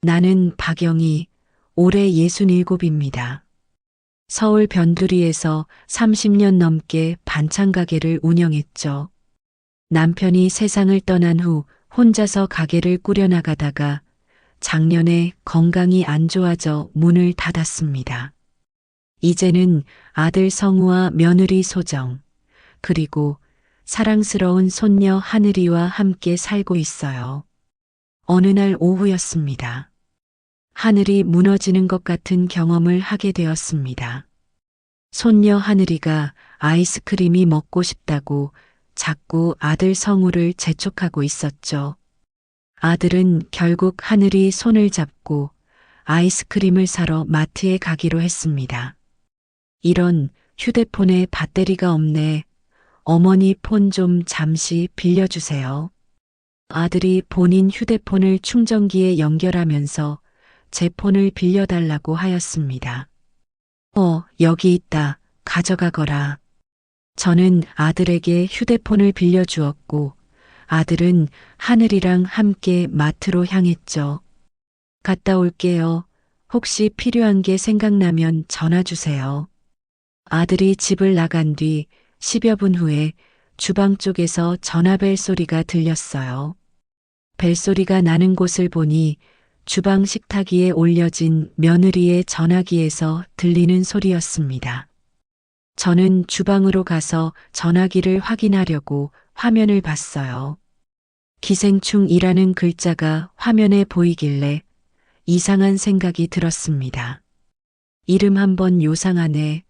나는 박영희, 올해 67입니다. 서울 변두리에서 30년 넘게 반찬 가게를 운영했죠. 남편이 세상을 떠난 후 혼자서 가게를 꾸려나가다가 작년에 건강이 안 좋아져 문을 닫았습니다. 이제는 아들 성우와 며느리 소정, 그리고 사랑스러운 손녀 하늘이와 함께 살고 있어요. 어느 날 오후였습니다. 하늘이 무너지는 것 같은 경험을 하게 되었습니다. 손녀 하늘이가 아이스크림이 먹고 싶다고 자꾸 아들 성우를 재촉하고 있었죠. 아들은 결국 하늘이 손을 잡고 아이스크림을 사러 마트에 가기로 했습니다. 이런, 휴대폰에 배터리가 없네. 어머니 폰 좀 잠시 빌려주세요. 아들이 본인 휴대폰을 충전기에 연결하면서 제 폰을 빌려달라고 하였습니다. 여기 있다. 가져가거라. 저는 아들에게 휴대폰을 빌려주었고 아들은 하늘이랑 함께 마트로 향했죠. 갔다 올게요. 혹시 필요한 게 생각나면 전화 주세요. 아들이 집을 나간 뒤 10여 분 후에 주방 쪽에서 전화벨 소리가 들렸어요. 벨소리가 나는 곳을 보니 주방 식탁 위에 올려진 며느리의 전화기에서 들리는 소리였습니다. 저는 주방으로 가서 전화기를 확인하려고 화면을 봤어요. 기생충이라는 글자가 화면에 보이길래 이상한 생각이 들었습니다. 이름 한번 요상하네.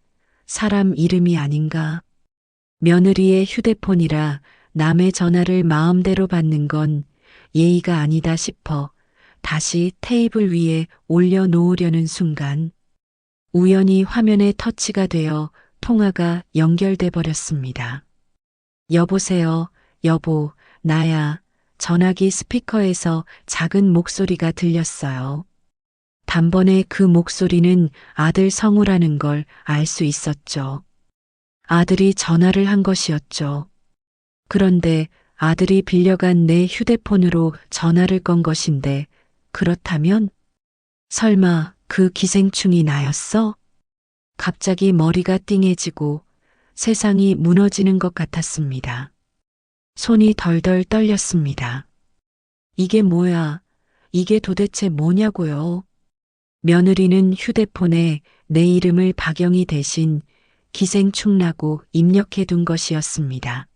사람 이름이 아닌가? 며느리의 휴대폰이라 남의 전화를 마음대로 받는 건 예의가 아니다 싶어 다시 테이블 위에 올려놓으려는 순간 우연히 화면에 터치가 되어 통화가 연결돼 버렸습니다. 여보세요, 여보, 나야. 전화기 스피커에서 작은 목소리가 들렸어요. 단번에 그 목소리는 아들 성우라는 걸 알 수 있었죠. 아들이 전화를 한 것이었죠. 그런데 아들이 빌려간 내 휴대폰으로 전화를 건 것인데 그렇다면 설마 그 기생충이 나였어? 갑자기 머리가 띵해지고 세상이 무너지는 것 같았습니다. 손이 덜덜 떨렸습니다. 이게 뭐야? 이게 도대체 뭐냐고요? 며느리는 휴대폰에 내 이름을 박영희 대신 기생충라고 입력해 둔 것이었습니다.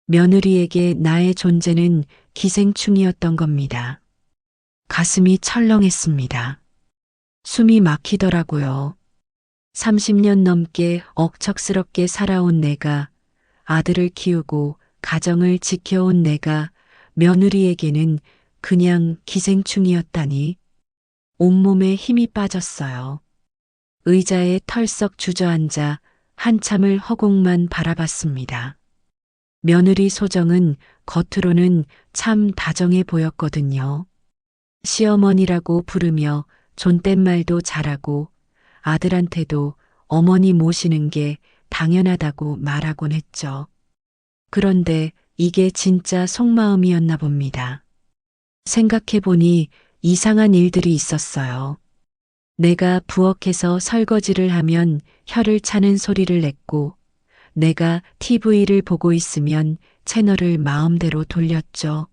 며느리에게 나의 존재는 기생충이었던 겁니다. 가슴이 철렁했습니다. 숨이 막히더라고요. 30년 넘게 억척스럽게 살아온 내가, 아들을 키우고 가정을 지켜온 내가 며느리에게는 그냥 기생충이었다니. 온몸에 힘이 빠졌어요. 의자에 털썩 주저앉아 한참을 허공만 바라봤습니다. 며느리 소정은 겉으로는 참 다정해 보였거든요. 시어머니라고 부르며 존댓말도 잘하고 아들한테도 어머니 모시는 게 당연하다고 말하곤 했죠. 그런데 이게 진짜 속마음이었나 봅니다. 생각해보니 이상한 일들이 있었어요. 내가 부엌에서 설거지를 하면 혀를 차는 소리를 냈고, 내가 TV를 보고 있으면 채널을 마음대로 돌렸죠.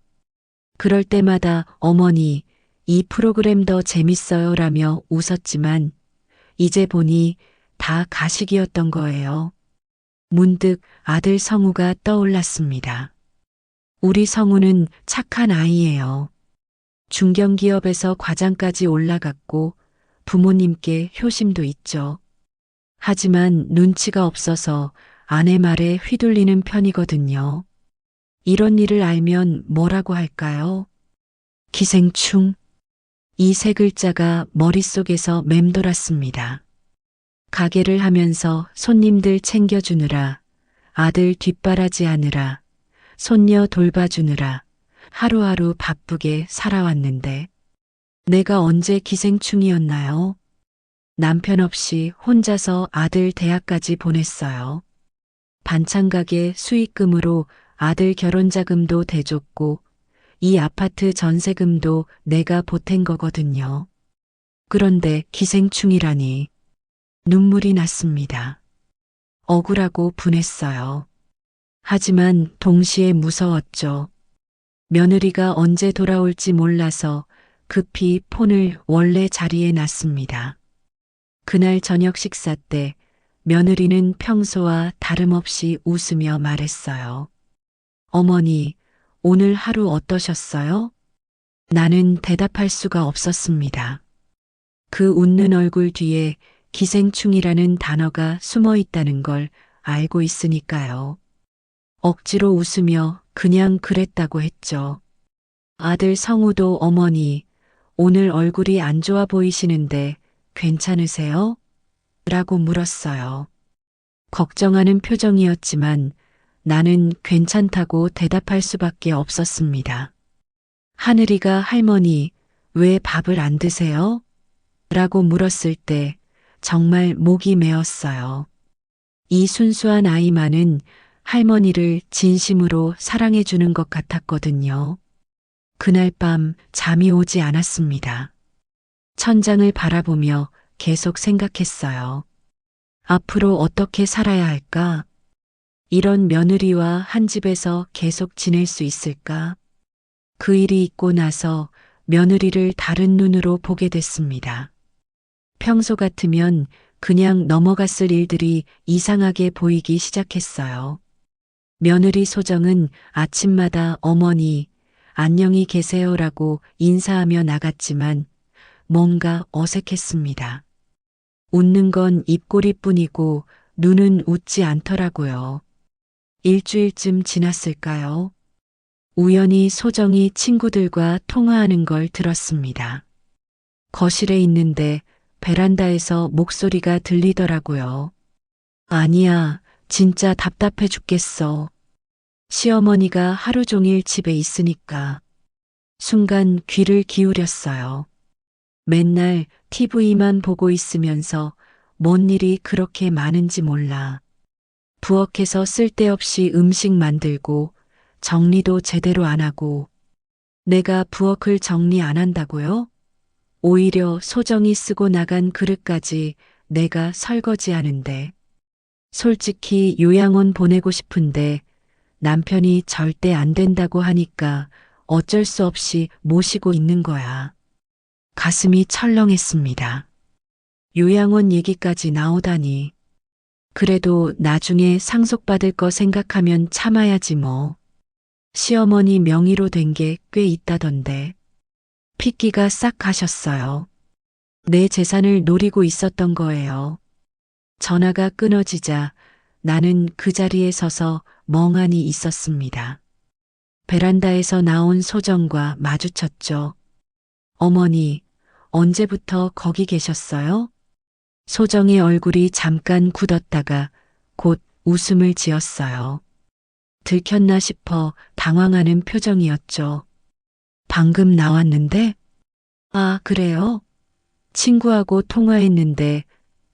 그럴 때마다 어머니, 이 프로그램 더 재밌어요 라며 웃었지만, 이제 보니 다 가식이었던 거예요. 문득 아들 성우가 떠올랐습니다. 우리 성우는 착한 아이예요. 중견기업에서 과장까지 올라갔고 부모님께 효심도 있죠. 하지만 눈치가 없어서 아내 말에 휘둘리는 편이거든요. 이런 일을 알면 뭐라고 할까요? 기생충. 이 세 글자가 머릿속에서 맴돌았습니다. 가게를 하면서 손님들 챙겨주느라, 아들 뒷바라지하느라, 손녀 돌봐주느라 하루하루 바쁘게 살아왔는데 내가 언제 기생충이었나요? 남편 없이 혼자서 아들 대학까지 보냈어요. 반찬 가게 수익금으로 아들 결혼 자금도 대줬고 이 아파트 전세금도 내가 보탠 거거든요. 그런데 기생충이라니. 눈물이 났습니다. 억울하고 분했어요. 하지만 동시에 무서웠죠. 며느리가 언제 돌아올지 몰라서 급히 폰을 원래 자리에 놨습니다. 그날 저녁 식사 때 며느리는 평소와 다름없이 웃으며 말했어요. 어머니, 오늘 하루 어떠셨어요? 나는 대답할 수가 없었습니다. 그 웃는 얼굴 뒤에 기생충이라는 단어가 숨어 있다는 걸 알고 있으니까요. 억지로 웃으며 그냥 그랬다고 했죠. 아들 성우도 어머니, 오늘 얼굴이 안 좋아 보이시는데 괜찮으세요? 라고 물었어요. 걱정하는 표정이었지만 나는 괜찮다고 대답할 수밖에 없었습니다. 하늘이가 할머니, 왜 밥을 안 드세요? 라고 물었을 때 정말 목이 메었어요. 이 순수한 아이만은 할머니를 진심으로 사랑해 주는 것 같았거든요. 그날 밤 잠이 오지 않았습니다. 천장을 바라보며 계속 생각했어요. 앞으로 어떻게 살아야 할까? 이런 며느리와 한 집에서 계속 지낼 수 있을까? 그 일이 있고 나서 며느리를 다른 눈으로 보게 됐습니다. 평소 같으면 그냥 넘어갔을 일들이 이상하게 보이기 시작했어요. 며느리 소정은 아침마다 어머니, 안녕히 계세요라고 인사하며 나갔지만 뭔가 어색했습니다. 웃는 건 입꼬리뿐이고 눈은 웃지 않더라고요. 일주일쯤 지났을까요? 우연히 소정이 친구들과 통화하는 걸 들었습니다. 거실에 있는데 베란다에서 목소리가 들리더라고요. 아니야, 진짜 답답해 죽겠어. 시어머니가 하루 종일 집에 있으니까. 순간 귀를 기울였어요. 맨날 TV만 보고 있으면서 뭔 일이 그렇게 많은지 몰라. 부엌에서 쓸데없이 음식 만들고 정리도 제대로 안 하고 내가 부엌을 정리 안 한다고요? 오히려 소정이 쓰고 나간 그릇까지 내가 설거지하는데. 솔직히 요양원 보내고 싶은데 남편이 절대 안 된다고 하니까 어쩔 수 없이 모시고 있는 거야. 가슴이 철렁했습니다. 요양원 얘기까지 나오다니. 그래도 나중에 상속받을 거 생각하면 참아야지 뭐. 시어머니 명의로 된 게 꽤 있다던데. 핏기가 싹 가셨어요. 내 재산을 노리고 있었던 거예요. 전화가 끊어지자 나는 그 자리에 서서 멍하니 있었습니다. 베란다에서 나온 소정과 마주쳤죠. 어머니, 언제부터 거기 계셨어요? 소정의 얼굴이 잠깐 굳었다가 곧 웃음을 지었어요. 들켰나 싶어 당황하는 표정이었죠. 방금 나왔는데? 아, 그래요? 친구하고 통화했는데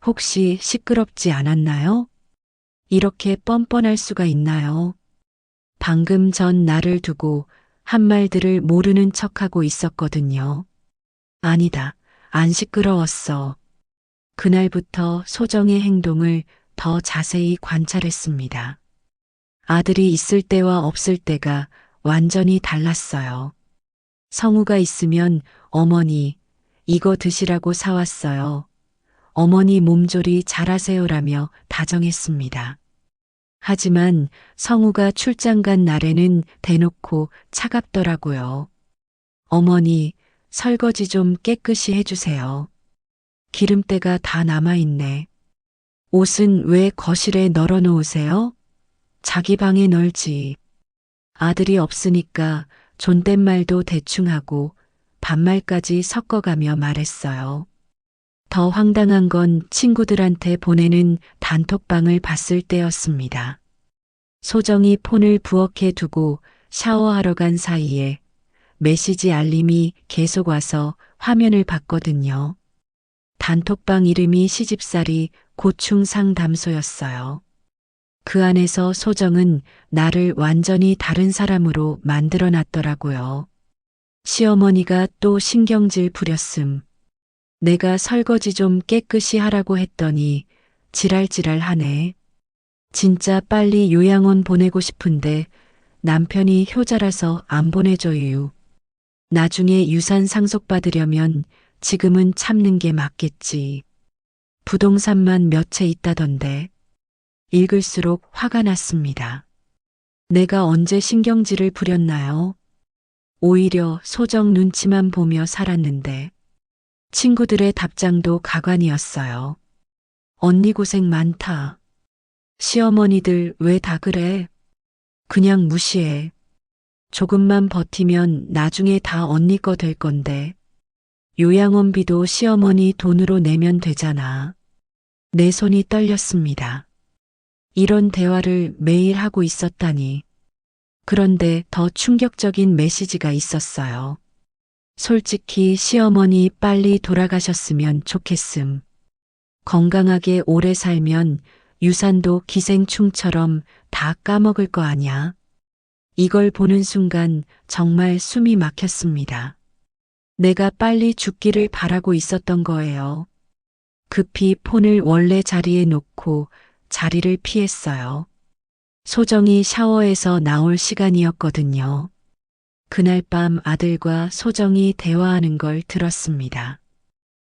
혹시 시끄럽지 않았나요? 이렇게 뻔뻔할 수가 있나요? 방금 전 나를 두고 한 말들을 모르는 척하고 있었거든요. 아니다, 안 시끄러웠어. 그날부터 소정의 행동을 더 자세히 관찰했습니다. 아들이 있을 때와 없을 때가 완전히 달랐어요. 성우가 있으면 어머니, 이거 드시라고 사왔어요. 어머니 몸조리 잘하세요라며 다정했습니다. 하지만 성우가 출장 간 날에는 대놓고 차갑더라고요. 어머니, 설거지 좀 깨끗이 해주세요. 기름때가 다 남아있네. 옷은 왜 거실에 널어 놓으세요? 자기 방에 널지. 아들이 없으니까 존댓말도 대충 하고 반말까지 섞어가며 말했어요. 더 황당한 건 친구들한테 보내는 단톡방을 봤을 때였습니다. 소정이 폰을 부엌에 두고 샤워하러 간 사이에 메시지 알림이 계속 와서 화면을 봤거든요. 단톡방 이름이 시집살이 고충 상담소였어요. 그 안에서 소정은 나를 완전히 다른 사람으로 만들어 놨더라고요. 시어머니가 또 신경질 부렸음. 내가 설거지 좀 깨끗이 하라고 했더니 지랄지랄 하네. 진짜 빨리 요양원 보내고 싶은데 남편이 효자라서 안 보내줘요. 나중에 유산 상속받으려면 지금은 참는 게 맞겠지. 부동산만 몇 채 있다던데. 읽을수록 화가 났습니다. 내가 언제 신경질을 부렸나요? 오히려 소정 눈치만 보며 살았는데 친구들의 답장도 가관이었어요. 언니 고생 많다. 시어머니들 왜 다 그래? 그냥 무시해. 조금만 버티면 나중에 다 언니 거 될 건데. 요양원비도 시어머니 돈으로 내면 되잖아. 내 손이 떨렸습니다. 이런 대화를 매일 하고 있었다니. 그런데 더 충격적인 메시지가 있었어요. 솔직히 시어머니 빨리 돌아가셨으면 좋겠음. 건강하게 오래 살면 유산도 기생충처럼 다 까먹을 거 아냐. 이걸 보는 순간 정말 숨이 막혔습니다. 내가 빨리 죽기를 바라고 있었던 거예요. 급히 폰을 원래 자리에 놓고 자리를 피했어요. 소정이 샤워에서 나올 시간이었거든요. 그날 밤 아들과 소정이 대화하는 걸 들었습니다.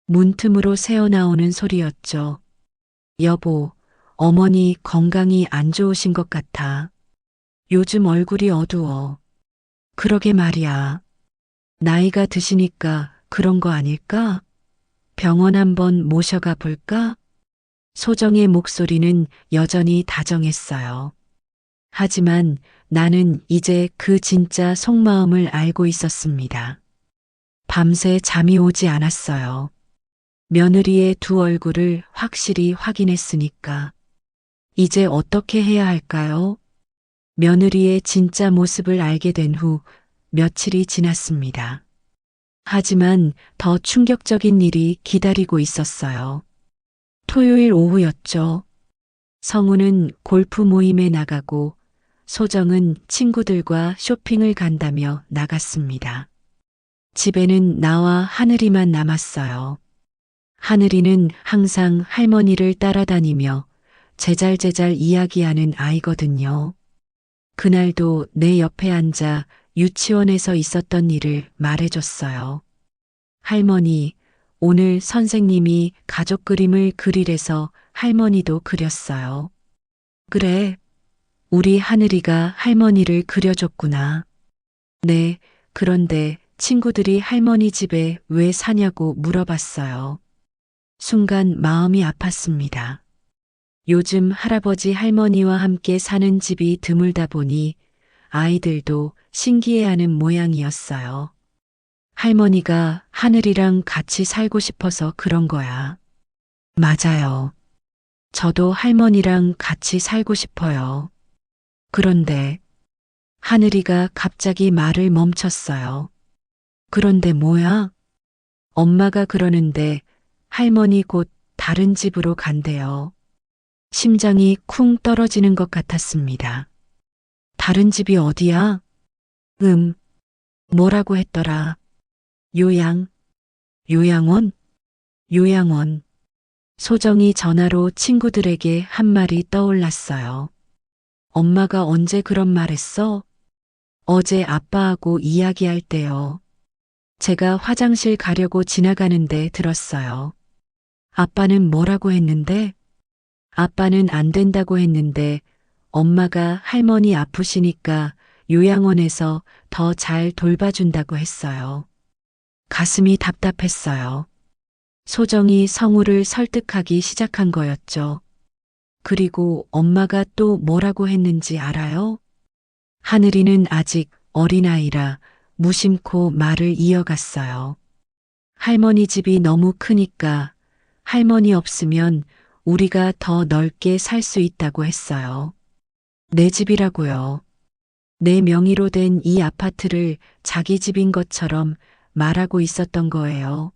문틈으로 새어나오는 소리였죠. 여보, 어머니 건강이 안 좋으신 것 같아. 요즘 얼굴이 어두워. 그러게 말이야. 나이가 드시니까 그런 거 아닐까? 병원 한번 모셔가 볼까? 소정의 목소리는 여전히 다정했어요. 하지만 나는 이제 그 진짜 속마음을 알고 있었습니다. 밤새 잠이 오지 않았어요. 며느리의 두 얼굴을 확실히 확인했으니까. 이제 어떻게 해야 할까요? 며느리의 진짜 모습을 알게 된 후 며칠이 지났습니다. 하지만 더 충격적인 일이 기다리고 있었어요. 토요일 오후였죠. 성우는 골프 모임에 나가고 소정은 친구들과 쇼핑을 간다며 나갔습니다. 집에는 나와 하늘이만 남았어요. 하늘이는 항상 할머니를 따라다니며 제잘제잘 이야기하는 아이거든요. 그날도 내 옆에 앉아 유치원에서 있었던 일을 말해줬어요. 할머니, 오늘 선생님이 가족 그림을 그리래서 할머니도 그렸어요. 그래, 우리 하늘이가 할머니를 그려줬구나. 네, 그런데 친구들이 할머니 집에 왜 사냐고 물어봤어요. 순간 마음이 아팠습니다. 요즘 할아버지 할머니와 함께 사는 집이 드물다 보니 아이들도 신기해하는 모양이었어요. 할머니가 하늘이랑 같이 살고 싶어서 그런 거야. 맞아요. 저도 할머니랑 같이 살고 싶어요. 그런데 하늘이가 갑자기 말을 멈췄어요. 그런데 뭐야? 엄마가 그러는데 할머니 곧 다른 집으로 간대요. 심장이 쿵 떨어지는 것 같았습니다. 다른 집이 어디야? 뭐라고 했더라? 요양원? 요양원. 소정이 전화로 친구들에게 한 말이 떠올랐어요. 엄마가 언제 그런 말 했어? 어제 아빠하고 이야기할 때요. 제가 화장실 가려고 지나가는데 들었어요. 아빠는 뭐라고 했는데? 아빠는 안 된다고 했는데 엄마가 할머니 아프시니까 요양원에서 더 잘 돌봐준다고 했어요. 가슴이 답답했어요. 소정이 성우를 설득하기 시작한 거였죠. 그리고 엄마가 또 뭐라고 했는지 알아요? 하늘이는 아직 어린아이라 무심코 말을 이어갔어요. 할머니 집이 너무 크니까 할머니 없으면 우리가 더 넓게 살 수 있다고 했어요. 내 집이라고요. 내 명의로 된 이 아파트를 자기 집인 것처럼 말하고 있었던 거예요.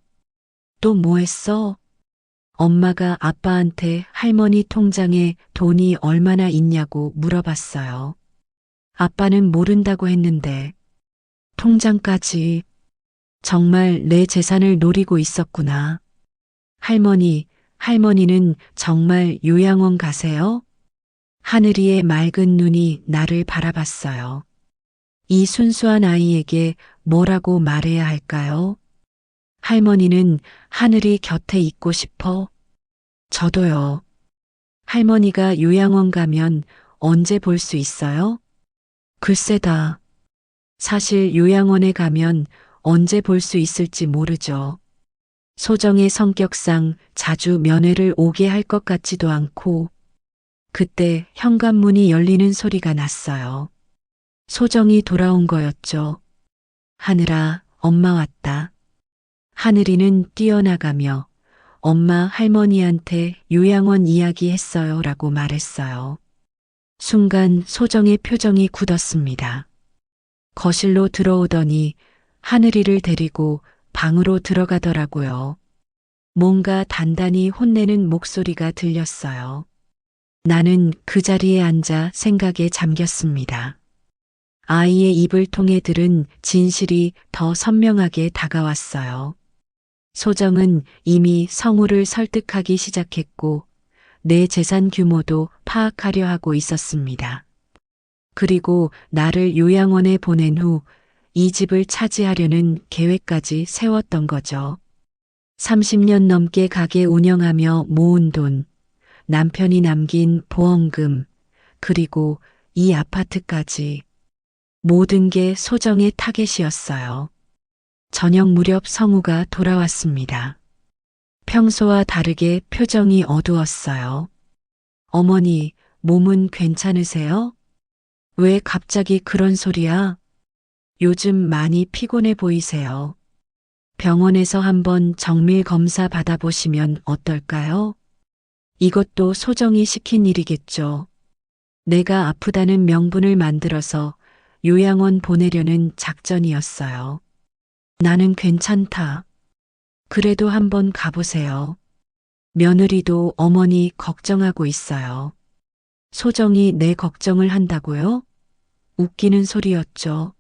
또 뭐 했어? 엄마가 아빠한테 할머니 통장에 돈이 얼마나 있냐고 물어봤어요. 아빠는 모른다고 했는데 통장까지 정말 내 재산을 노리고 있었구나. 할머니는 정말 요양원 가세요? 하늘이의 맑은 눈이 나를 바라봤어요. 이 순수한 아이에게 뭐라고 말해야 할까요? 할머니는 하늘이 곁에 있고 싶어. 저도요. 할머니가 요양원 가면 언제 볼 수 있어요? 글쎄다. 사실 요양원에 가면 언제 볼 수 있을지 모르죠. 소정의 성격상 자주 면회를 오게 할 것 같지도 않고, 그때 현관문이 열리는 소리가 났어요. 소정이 돌아온 거였죠. 하늘아, 엄마 왔다. 하늘이는 뛰어나가며 엄마 할머니한테 요양원 이야기 했어요 라고 말했어요. 순간 소정의 표정이 굳었습니다. 거실로 들어오더니 하늘이를 데리고 방으로 들어가더라고요. 뭔가 단단히 혼내는 목소리가 들렸어요. 나는 그 자리에 앉아 생각에 잠겼습니다. 아이의 입을 통해 들은 진실이 더 선명하게 다가왔어요. 소정은 이미 성우를 설득하기 시작했고 내 재산 규모도 파악하려 하고 있었습니다. 그리고 나를 요양원에 보낸 후 이 집을 차지하려는 계획까지 세웠던 거죠. 30년 넘게 가게 운영하며 모은 돈, 남편이 남긴 보험금, 그리고 이 아파트까지 모든 게 소정의 타겟이었어요. 저녁 무렵 성우가 돌아왔습니다. 평소와 다르게 표정이 어두웠어요. 어머니, 몸은 괜찮으세요? 왜 갑자기 그런 소리야? 요즘 많이 피곤해 보이세요. 병원에서 한번 정밀 검사 받아보시면 어떨까요? 이것도 소정이 시킨 일이겠죠. 내가 아프다는 명분을 만들어서 요양원 보내려는 작전이었어요. 나는 괜찮다. 그래도 한번 가보세요. 며느리도 어머니 걱정하고 있어요. 소정이 내 걱정을 한다고요? 웃기는 소리였죠.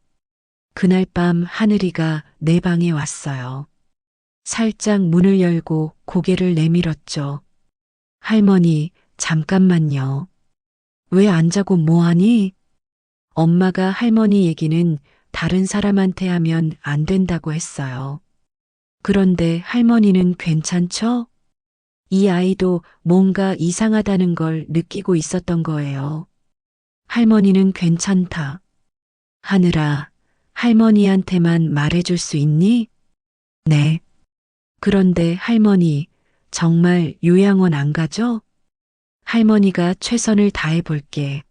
그날 밤 하늘이가 내 방에 왔어요. 살짝 문을 열고 고개를 내밀었죠. 할머니, 잠깐만요. 왜 안 자고 뭐하니? 엄마가 할머니 얘기는 다른 사람한테 하면 안 된다고 했어요. 그런데 할머니는 괜찮죠? 이 아이도 뭔가 이상하다는 걸 느끼고 있었던 거예요. 할머니는 괜찮다. 하늘아, 할머니한테만 말해줄 수 있니? 네. 그런데 할머니, 정말 요양원 안 가죠? 할머니가 최선을 다해 볼게.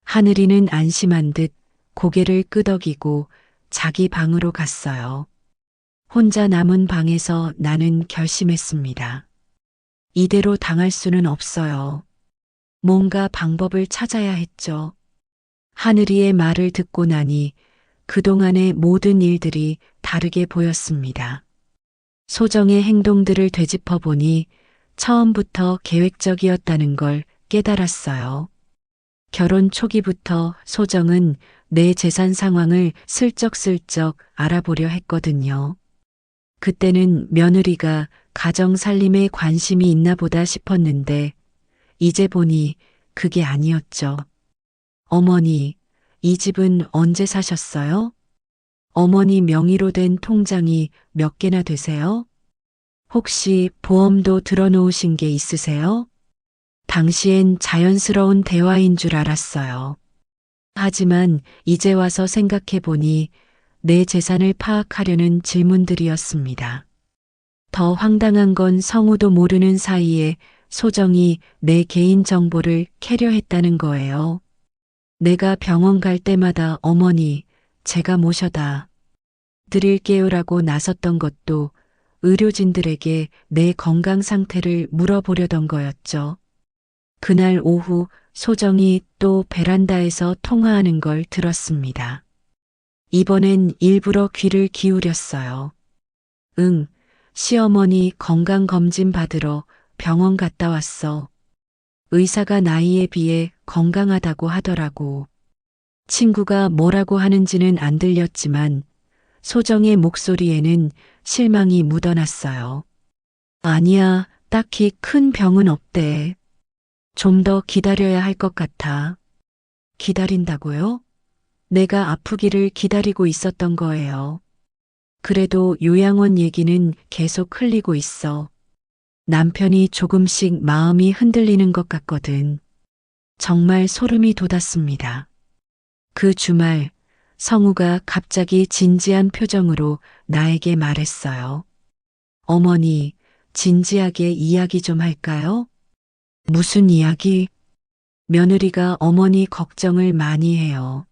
하늘이는 안심한 듯 고개를 끄덕이고 자기 방으로 갔어요. 혼자 남은 방에서 나는 결심했습니다. 이대로 당할 수는 없어요. 뭔가 방법을 찾아야 했죠. 하늘이의 말을 듣고 나니 그동안의 모든 일들이 다르게 보였습니다. 소정의 행동들을 되짚어 보니 처음부터 계획적이었다는 걸 깨달았어요. 결혼 초기부터 소정은 내 재산 상황을 슬쩍슬쩍 알아보려 했거든요. 그때는 며느리가 가정 살림에 관심이 있나 보다 싶었는데 이제 보니 그게 아니었죠. 어머니, 이 집은 언제 사셨어요? 어머니 명의로 된 통장이 몇 개나 되세요? 혹시 보험도 들어놓으신 게 있으세요? 당시엔 자연스러운 대화인 줄 알았어요. 하지만 이제 와서 생각해 보니 내 재산을 파악하려는 질문들이었습니다. 더 황당한 건 성우도 모르는 사이에 소정이 내 개인 정보를 캐려 했다는 거예요. 내가 병원 갈 때마다 어머니, 제가 모셔다 드릴게요라고 나섰던 것도 의료진들에게 내 건강 상태를 물어보려던 거였죠. 그날 오후 소정이 또 베란다에서 통화하는 걸 들었습니다. 이번엔 일부러 귀를 기울였어요. 응, 시어머니 건강검진 받으러 병원 갔다 왔어. 의사가 나이에 비해 건강하다고 하더라고. 친구가 뭐라고 하는지는 안 들렸지만 소정의 목소리에는 실망이 묻어났어요. 아니야, 딱히 큰 병은 없대. 좀 더 기다려야 할 것 같아. 기다린다고요? 내가 아프기를 기다리고 있었던 거예요. 그래도 요양원 얘기는 계속 흘리고 있어. 남편이 조금씩 마음이 흔들리는 것 같거든. 정말 소름이 돋았습니다. 그 주말 성우가 갑자기 진지한 표정으로 나에게 말했어요. 어머니, 진지하게 이야기 좀 할까요? 무슨 이야기? 며느리가 어머니 걱정을 많이 해요.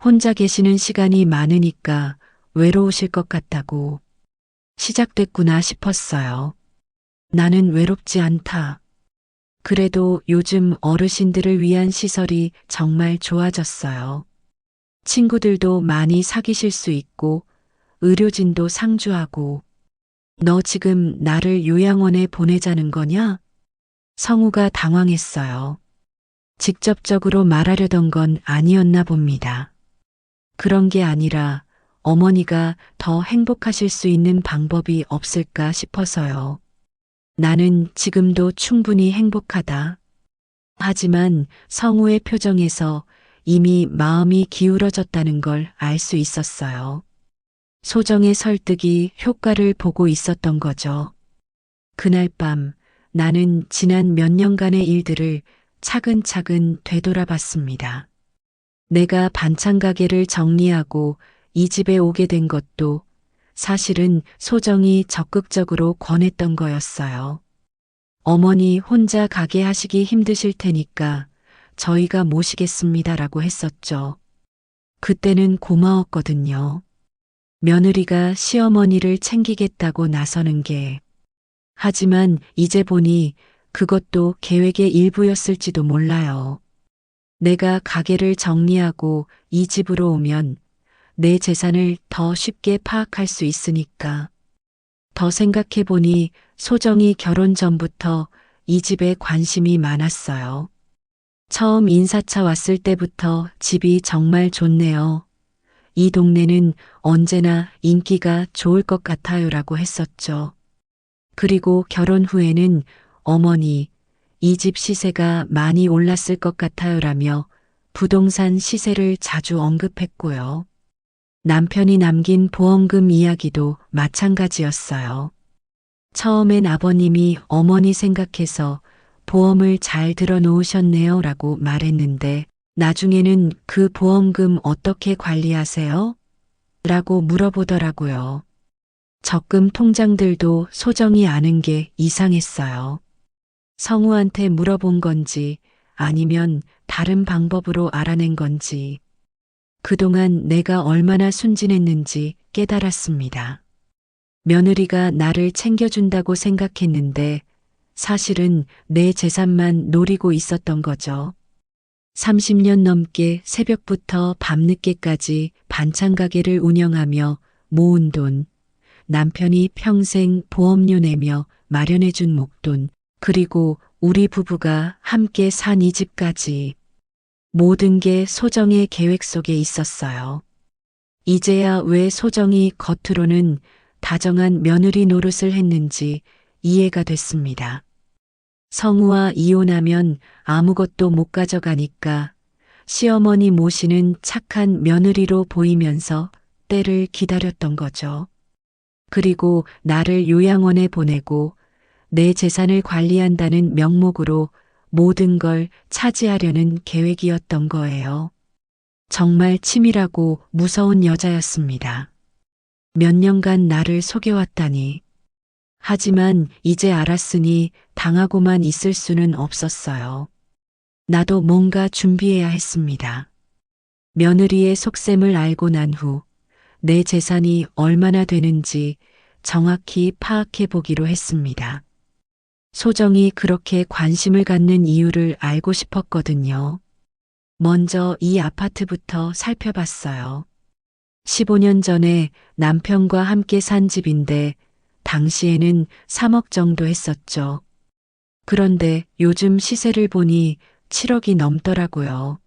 혼자 계시는 시간이 많으니까 외로우실 것 같다고. 시작됐구나 싶었어요. 나는 외롭지 않다. 그래도 요즘 어르신들을 위한 시설이 정말 좋아졌어요. 친구들도 많이 사귀실 수 있고, 의료진도 상주하고, 너 지금 나를 요양원에 보내자는 거냐? 성우가 당황했어요. 직접적으로 말하려던 건 아니었나 봅니다. 그런 게 아니라 어머니가 더 행복하실 수 있는 방법이 없을까 싶어서요. 나는 지금도 충분히 행복하다. 하지만 성우의 표정에서 이미 마음이 기울어졌다는 걸 알 수 있었어요. 소정의 설득이 효과를 보고 있었던 거죠. 그날 밤 나는 지난 몇 년간의 일들을 차근차근 되돌아봤습니다. 내가 반찬 가게를 정리하고 이 집에 오게 된 것도 사실은 소정이 적극적으로 권했던 거였어요. 어머니 혼자 가게 하시기 힘드실 테니까 저희가 모시겠습니다라고 했었죠. 그때는 고마웠거든요. 며느리가 시어머니를 챙기겠다고 나서는 게. 하지만 이제 보니 그것도 계획의 일부였을지도 몰라요. 내가 가게를 정리하고 이 집으로 오면 내 재산을 더 쉽게 파악할 수 있으니까. 더 생각해보니 소정이 결혼 전부터 이 집에 관심이 많았어요. 처음 인사차 왔을 때부터 집이 정말 좋네요. 이 동네는 언제나 인기가 좋을 것 같아요라고 했었죠. 그리고 결혼 후에는 어머니, 이 집 시세가 많이 올랐을 것 같아요라며 부동산 시세를 자주 언급했고요. 남편이 남긴 보험금 이야기도 마찬가지였어요. 처음엔 아버님이 어머니 생각해서 보험을 잘 들어 놓으셨네요 라고 말했는데 나중에는 그 보험금 어떻게 관리하세요? 라고 물어보더라고요. 적금 통장들도 소정이 아는 게 이상했어요. 성우한테 물어본 건지 아니면 다른 방법으로 알아낸 건지 그동안 내가 얼마나 순진했는지 깨달았습니다. 며느리가 나를 챙겨준다고 생각했는데 사실은 내 재산만 노리고 있었던 거죠. 30년 넘게 새벽부터 밤늦게까지 반찬 가게를 운영하며 모은 돈, 남편이 평생 보험료 내며 마련해준 목돈, 그리고 우리 부부가 함께 산 이 집까지 모든 게 소정의 계획 속에 있었어요. 이제야 왜 소정이 겉으로는 다정한 며느리 노릇을 했는지 이해가 됐습니다. 성우와 이혼하면 아무것도 못 가져가니까 시어머니 모시는 착한 며느리로 보이면서 때를 기다렸던 거죠. 그리고 나를 요양원에 보내고 내 재산을 관리한다는 명목으로 모든 걸 차지하려는 계획이었던 거예요. 정말 치밀하고 무서운 여자였습니다. 몇 년간 나를 속여왔다니. 하지만 이제 알았으니 당하고만 있을 수는 없었어요. 나도 뭔가 준비해야 했습니다. 며느리의 속셈을 알고 난 후 내 재산이 얼마나 되는지 정확히 파악해 보기로 했습니다. 소정이 그렇게 관심을 갖는 이유를 알고 싶었거든요. 먼저 이 아파트부터 살펴봤어요. 15년 전에 남편과 함께 산 집인데 당시에는 3억 정도 했었죠. 그런데 요즘 시세를 보니 7억이 넘더라고요.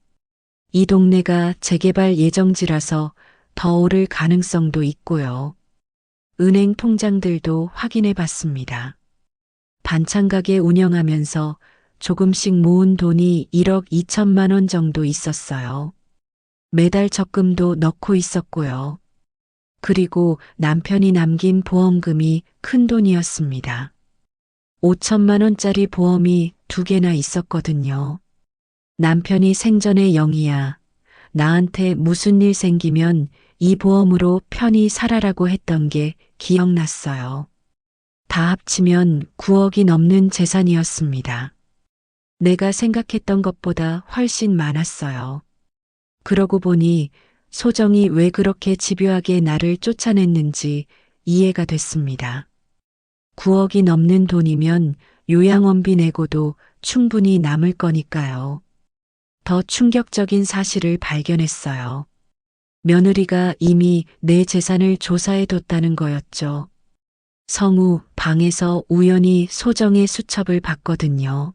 이 동네가 재개발 예정지라서 더 오를 가능성도 있고요. 은행 통장들도 확인해 봤습니다. 반찬 가게 운영하면서 조금씩 모은 돈이 1억 2천만 원 정도 있었어요. 매달 적금도 넣고 있었고요. 그리고 남편이 남긴 보험금이 큰 돈이었습니다. 5천만 원짜리 보험이 2개나 있었거든요. 남편이 생전에 영희야, 나한테 무슨 일 생기면 이 보험으로 편히 살아라고 했던 게 기억났어요. 다 합치면 9억이 넘는 재산이었습니다. 내가 생각했던 것보다 훨씬 많았어요. 그러고 보니 소정이 왜 그렇게 집요하게 나를 쫓아냈는지 이해가 됐습니다. 9억이 넘는 돈이면 요양원비 내고도 충분히 남을 거니까요. 더 충격적인 사실을 발견했어요. 며느리가 이미 내 재산을 조사해뒀다는 거였죠. 성우 방에서 우연히 소정의 수첩을 봤거든요.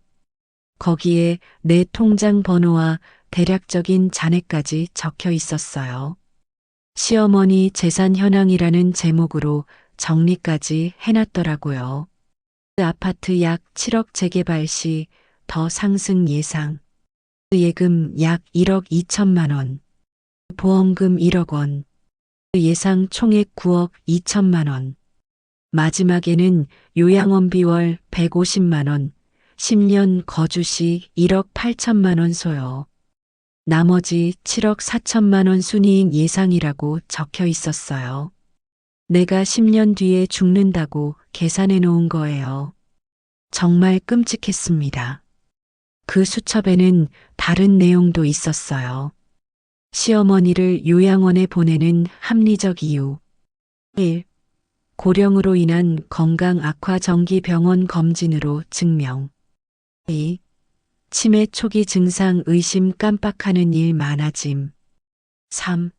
거기에 내 통장 번호와 대략적인 잔액까지 적혀 있었어요. 시어머니 재산 현황이라는 제목으로 정리까지 해놨더라고요. 아파트 약 7억 재개발 시 더 상승 예상. 예금 약 1억 2천만 원. 보험금 1억 원. 예상 총액 9억 2천만 원. 마지막에는 요양원비 월 150만 원, 10년 거주 시 1억 8천만 원 소요. 나머지 7억 4천만 원 순이익 예상이라고 적혀 있었어요. 내가 10년 뒤에 죽는다고 계산해 놓은 거예요. 정말 끔찍했습니다. 그 수첩에는 다른 내용도 있었어요. 시어머니를 요양원에 보내는 합리적 이유. 1. 고령으로 인한 건강 악화 정기 병원 검진으로 증명. 2. 치매 초기 증상 의심 깜빡하는 일 많아짐. 3.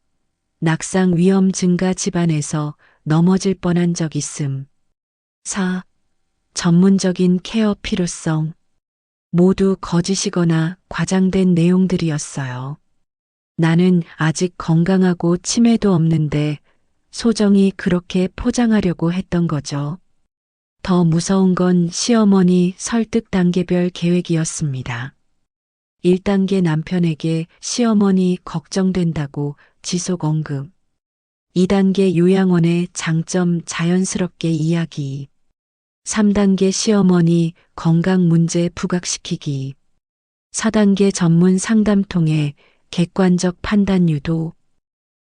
낙상 위험 증가 집안에서 넘어질 뻔한 적 있음. 4. 전문적인 케어 필요성. 모두 거짓이거나 과장된 내용들이었어요. 나는 아직 건강하고 치매도 없는데 소정이 그렇게 포장하려고 했던 거죠. 더 무서운 건 시어머니 설득 단계별 계획이었습니다. 1단계 남편에게 시어머니 걱정된다고 지속 언급. 2단계 요양원의 장점 자연스럽게 이야기. 3단계 시어머니 건강 문제 부각시키기. 4단계 전문 상담 통해 객관적 판단 유도.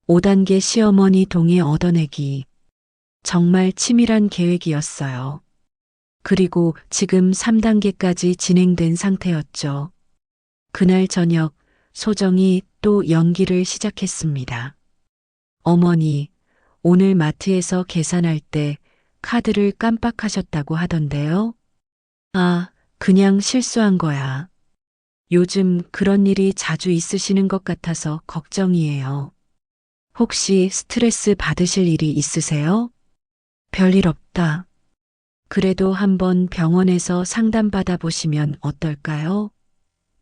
5단계 시어머니 동의 얻어내기. 정말 치밀한 계획이었어요. 그리고 지금 3단계까지 진행된 상태였죠. 그날 저녁 소정이 또 연기를 시작했습니다. 어머니, 오늘 마트에서 계산할 때 카드를 깜빡하셨다고 하던데요? 아, 그냥 실수한 거야. 요즘 그런 일이 자주 있으시는 것 같아서 걱정이에요. 혹시 스트레스 받으실 일이 있으세요? 별일 없다. 그래도 한번 병원에서 상담받아 보시면 어떨까요?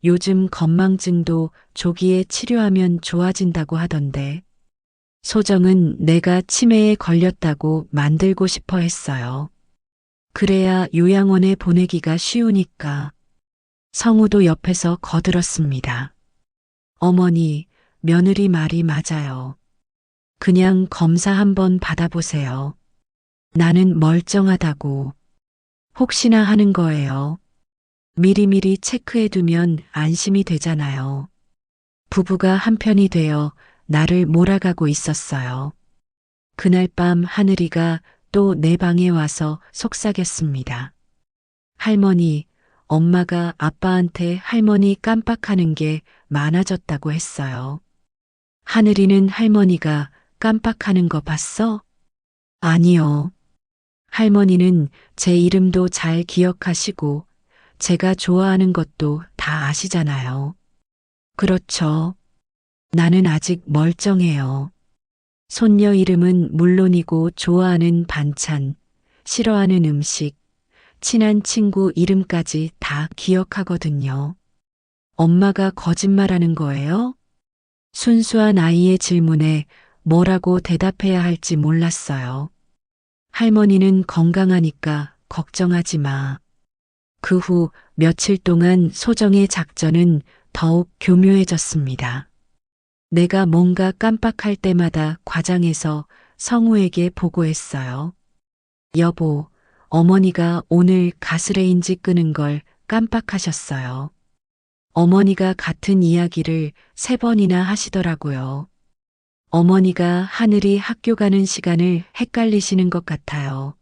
요즘 건망증도 조기에 치료하면 좋아진다고 하던데. 소정은 내가 치매에 걸렸다고 만들고 싶어 했어요. 그래야 요양원에 보내기가 쉬우니까. 성우도 옆에서 거들었습니다. 어머니, 며느리 말이 맞아요. 그냥 검사 한번 받아보세요. 나는 멀쩡하다고. 혹시나 하는 거예요. 미리미리 체크해두면 안심이 되잖아요. 부부가 한편이 되어 나를 몰아가고 있었어요. 그날 밤 하늘이가 또 내 방에 와서 속삭였습니다. 할머니, 엄마가 아빠한테 할머니 깜빡하는 게 많아졌다고 했어요. 하늘이는 할머니가 깜빡하는 거 봤어? 아니요. 할머니는 제 이름도 잘 기억하시고 제가 좋아하는 것도 다 아시잖아요. 그렇죠. 나는 아직 멀쩡해요. 손녀 이름은 물론이고 좋아하는 반찬, 싫어하는 음식, 친한 친구 이름까지 다 기억하거든요. 엄마가 거짓말하는 거예요? 순수한 아이의 질문에 뭐라고 대답해야 할지 몰랐어요. 할머니는 건강하니까 걱정하지 마. 그 후 며칠 동안 소정의 작전은 더욱 교묘해졌습니다. 내가 뭔가 깜빡할 때마다 과장해서 성우에게 보고했어요. 여보, 어머니가 오늘 가스레인지 끄는 걸 깜빡하셨어요. 어머니가 같은 이야기를 3번이나 하시더라고요. 어머니가 하늘이 학교 가는 시간을 헷갈리시는 것 같아요.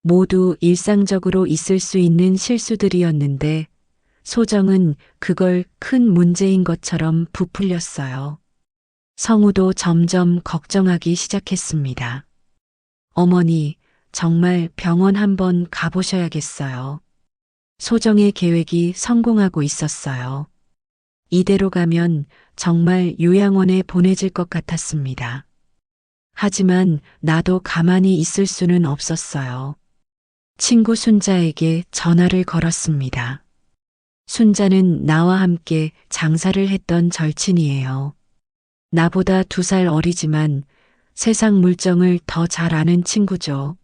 모두 일상적으로 있을 수 있는 실수들이었는데 소정은 그걸 큰 문제인 것처럼 부풀렸어요. 성우도 점점 걱정하기 시작했습니다. 어머니, 정말 병원 한번 가보셔야겠어요. 소정의 계획이 성공하고 있었어요. 이대로 가면 정말 요양원에 보내질 것 같았습니다. 하지만 나도 가만히 있을 수는 없었어요. 친구 순자에게 전화를 걸었습니다. 순자는 나와 함께 장사를 했던 절친이에요. 나보다 2살 어리지만 세상 물정을 더 잘 아는 친구죠.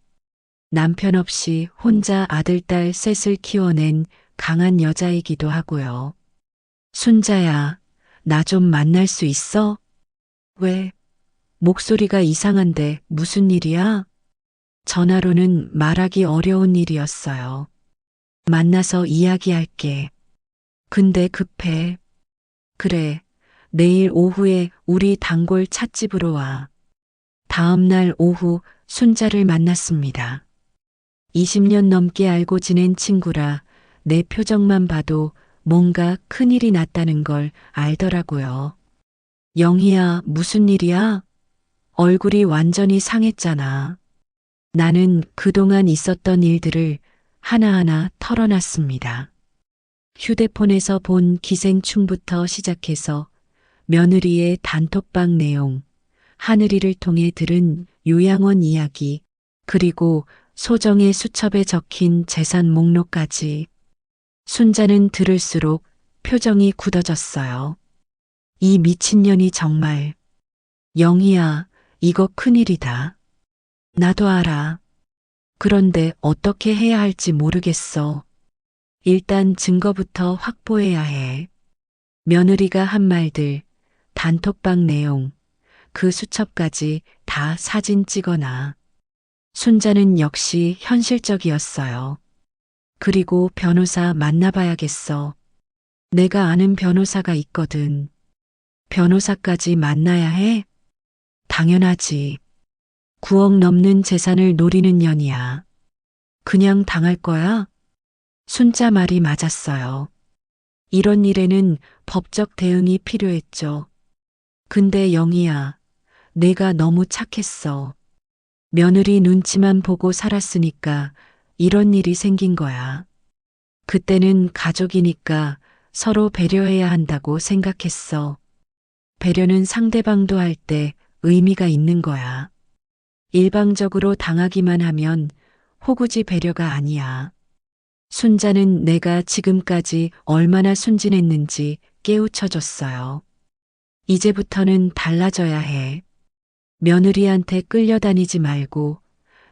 남편 없이 혼자 아들, 딸 셋을 키워낸 강한 여자이기도 하고요. 순자야, 나 좀 만날 수 있어? 왜? 목소리가 이상한데 무슨 일이야? 전화로는 말하기 어려운 일이었어요. 만나서 이야기할게. 근데 급해. 그래, 내일 오후에 우리 단골 찻집으로 와. 다음 날 오후 순자를 만났습니다. 20년 넘게 알고 지낸 친구라 내 표정만 봐도 뭔가 큰일이 났다는 걸 알더라고요. 영희야, 무슨 일이야? 얼굴이 완전히 상했잖아. 나는 그동안 있었던 일들을 하나하나 털어놨습니다. 휴대폰에서 본 기생충부터 시작해서 며느리의 단톡방 내용, 하늘이를 통해 들은 요양원 이야기, 그리고 소정의 수첩에 적힌 재산 목록까지. 순자는 들을수록 표정이 굳어졌어요. 이 미친년이 정말. 영희야, 이거 큰일이다. 나도 알아. 그런데 어떻게 해야 할지 모르겠어. 일단 증거부터 확보해야 해. 며느리가 한 말들, 단톡방 내용, 그 수첩까지 다 사진 찍어놔. 순자는 역시 현실적이었어요. 그리고 변호사 만나봐야겠어. 내가 아는 변호사가 있거든. 변호사까지 만나야 해? 당연하지. 9억 넘는 재산을 노리는 년이야. 그냥 당할 거야? 순자 말이 맞았어요. 이런 일에는 법적 대응이 필요했죠. 근데 영희야, 내가 너무 착했어. 며느리 눈치만 보고 살았으니까 이런 일이 생긴 거야. 그때는 가족이니까 서로 배려해야 한다고 생각했어. 배려는 상대방도 할 때 의미가 있는 거야. 일방적으로 당하기만 하면 호구지 배려가 아니야. 순자는 내가 지금까지 얼마나 순진했는지 깨우쳐줬어요. 이제부터는 달라져야 해. 며느리한테 끌려다니지 말고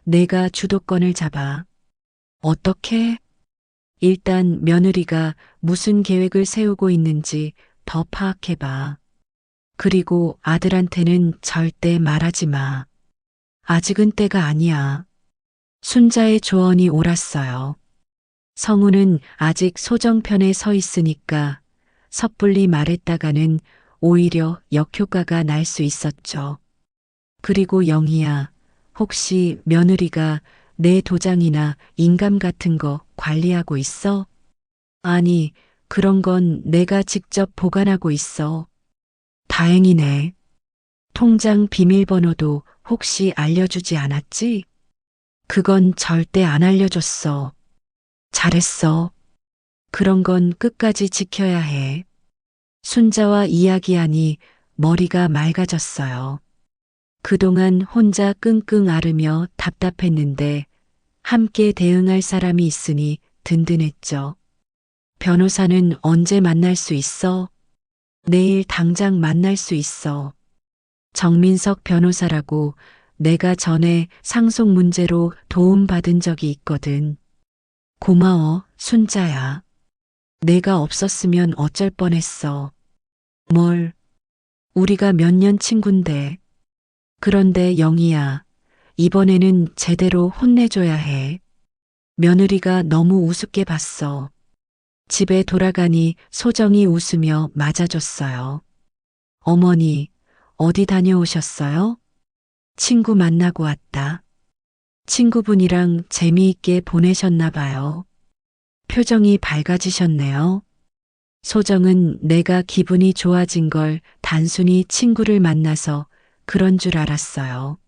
내가 주도권을 잡아. 어떻게? 일단 며느리가 무슨 계획을 세우고 있는지 더 파악해봐. 그리고 아들한테는 절대 말하지 마. 아직은 때가 아니야. 순자의 조언이 옳았어요. 성우는 아직 소정편에 서 있으니까 섣불리 말했다가는 오히려 역효과가 날 수 있었죠. 그리고 영희야, 혹시 며느리가 내 도장이나 인감 같은 거 관리하고 있어? 아니, 그런 건 내가 직접 보관하고 있어. 다행이네. 통장 비밀번호도 혹시 알려주지 않았지? 그건 절대 안 알려줬어. 잘했어. 그런 건 끝까지 지켜야 해. 순자와 이야기하니 머리가 맑아졌어요. 그동안 혼자 끙끙 앓으며 답답했는데 함께 대응할 사람이 있으니 든든했죠. 변호사는 언제 만날 수 있어? 내일 당장 만날 수 있어. 정민석 변호사라고 내가 전에 상속 문제로 도움받은 적이 있거든. 고마워, 순자야. 내가 없었으면 어쩔 뻔했어. 뭘, 우리가 몇 년 친군데. 그런데 영희야, 이번에는 제대로 혼내줘야 해. 며느리가 너무 우습게 봤어. 집에 돌아가니 소정이 웃으며 맞아줬어요. 어머니, 어디 다녀오셨어요? 친구 만나고 왔다. 친구분이랑 재미있게 보내셨나 봐요. 표정이 밝아지셨네요. 소정은 내가 기분이 좋아진 걸 단순히 친구를 만나서 그런 줄 알았어요.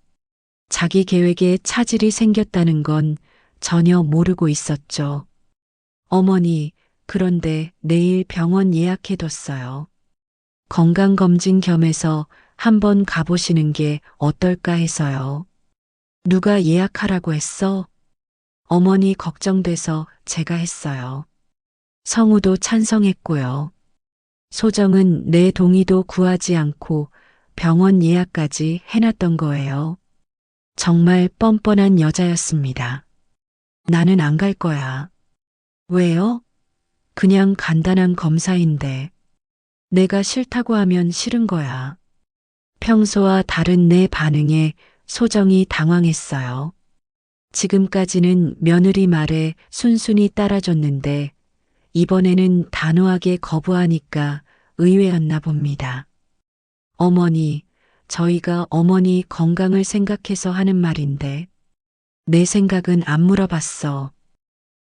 자기 계획에 차질이 생겼다는 건 전혀 모르고 있었죠. 어머니, 그런데 내일 병원 예약해뒀어요. 건강검진 겸해서 한번 가보시는 게 어떨까 해서요. 누가 예약하라고 했어? 어머니 걱정돼서 제가 했어요. 성우도 찬성했고요. 소정은 내 동의도 구하지 않고 병원 예약까지 해놨던 거예요. 정말 뻔뻔한 여자였습니다. 나는 안 갈 거야. 왜요? 그냥 간단한 검사인데. 내가 싫다고 하면 싫은 거야. 평소와 다른 내 반응에 소정이 당황했어요. 지금까지는 며느리 말에 순순히 따라줬는데 이번에는 단호하게 거부하니까 의외였나 봅니다. 어머니, 저희가 어머니 건강을 생각해서 하는 말인데 내 생각은 안 물어봤어.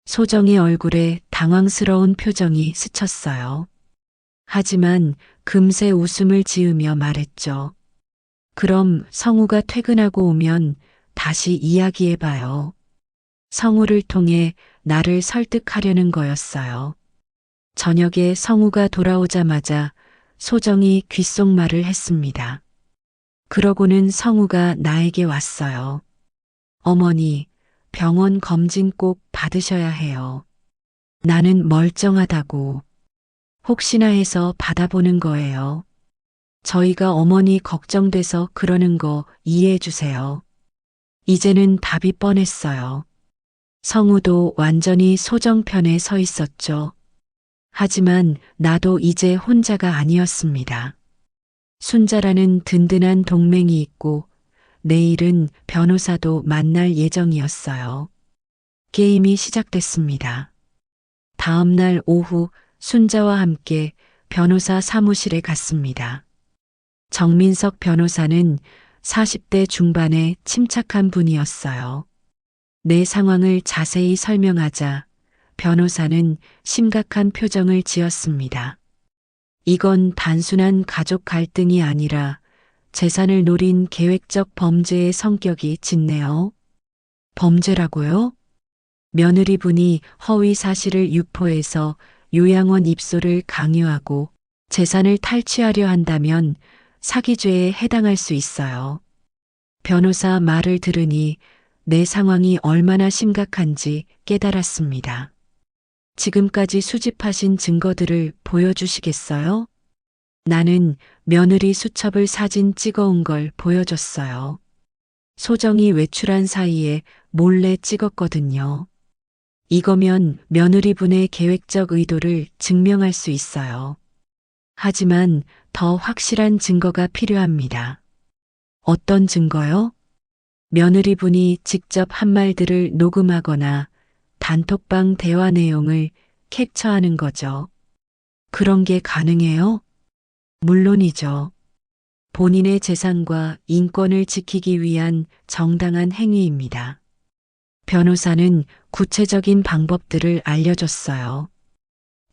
소정의 얼굴에 당황스러운 표정이 스쳤어요. 하지만 금세 웃음을 지으며 말했죠. 그럼 성우가 퇴근하고 오면 다시 이야기해봐요. 성우를 통해 나를 설득하려는 거였어요. 저녁에 성우가 돌아오자마자 소정이 귓속말을 했습니다. 그러고는 성우가 나에게 왔어요. 어머니, 병원 검진 꼭 받으셔야 해요. 나는 멀쩡하다고. 혹시나 해서 받아보는 거예요. 저희가 어머니 걱정돼서 그러는 거 이해해 주세요. 이제는 답이 뻔했어요. 성우도 완전히 소정 편에 서 있었죠. 하지만 나도 이제 혼자가 아니었습니다. 순자라는 든든한 동맹이 있고 내일은 변호사도 만날 예정이었어요. 게임이 시작됐습니다. 다음 날 오후 순자와 함께 변호사 사무실에 갔습니다. 정민석 변호사는 40대 중반의 침착한 분이었어요. 내 상황을 자세히 설명하자 변호사는 심각한 표정을 지었습니다. 이건 단순한 가족 갈등이 아니라 재산을 노린 계획적 범죄의 성격이 짙네요. 범죄라고요? 며느리분이 허위 사실을 유포해서 요양원 입소를 강요하고 재산을 탈취하려 한다면 사기죄에 해당할 수 있어요. 변호사 말을 들으니 내 상황이 얼마나 심각한지 깨달았습니다. 지금까지 수집하신 증거들을 보여주시겠어요? 나는 며느리 수첩을 사진 찍어온 걸 보여줬어요. 소정이 외출한 사이에 몰래 찍었거든요. 이거면 며느리분의 계획적 의도를 증명할 수 있어요. 하지만 더 확실한 증거가 필요합니다. 어떤 증거요? 며느리분이 직접 한 말들을 녹음하거나 단톡방 대화 내용을 캡처하는 거죠. 그런 게 가능해요? 물론이죠. 본인의 재산과 인권을 지키기 위한 정당한 행위입니다. 변호사는 구체적인 방법들을 알려줬어요.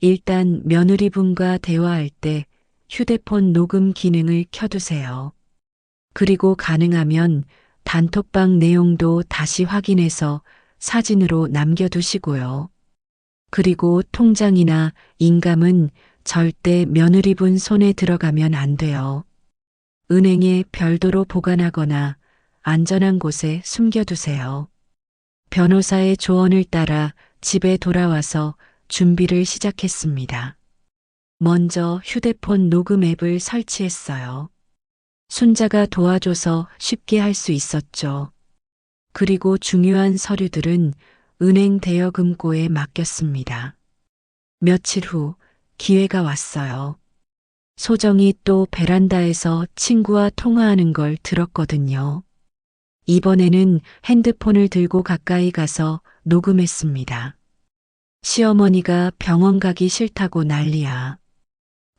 일단 며느리분과 대화할 때 휴대폰 녹음 기능을 켜두세요. 그리고 가능하면 단톡방 내용도 다시 확인해서 사진으로 남겨두시고요. 그리고 통장이나 인감은 절대 며느리분 손에 들어가면 안 돼요. 은행에 별도로 보관하거나 안전한 곳에 숨겨두세요. 변호사의 조언을 따라 집에 돌아와서 준비를 시작했습니다. 먼저 휴대폰 녹음 앱을 설치했어요. 순자가 도와줘서 쉽게 할 수 있었죠. 그리고 중요한 서류들은 은행 대여금고에 맡겼습니다. 며칠 후 기회가 왔어요. 소정이 또 베란다에서 친구와 통화하는 걸 들었거든요. 이번에는 핸드폰을 들고 가까이 가서 녹음했습니다. 시어머니가 병원 가기 싫다고 난리야.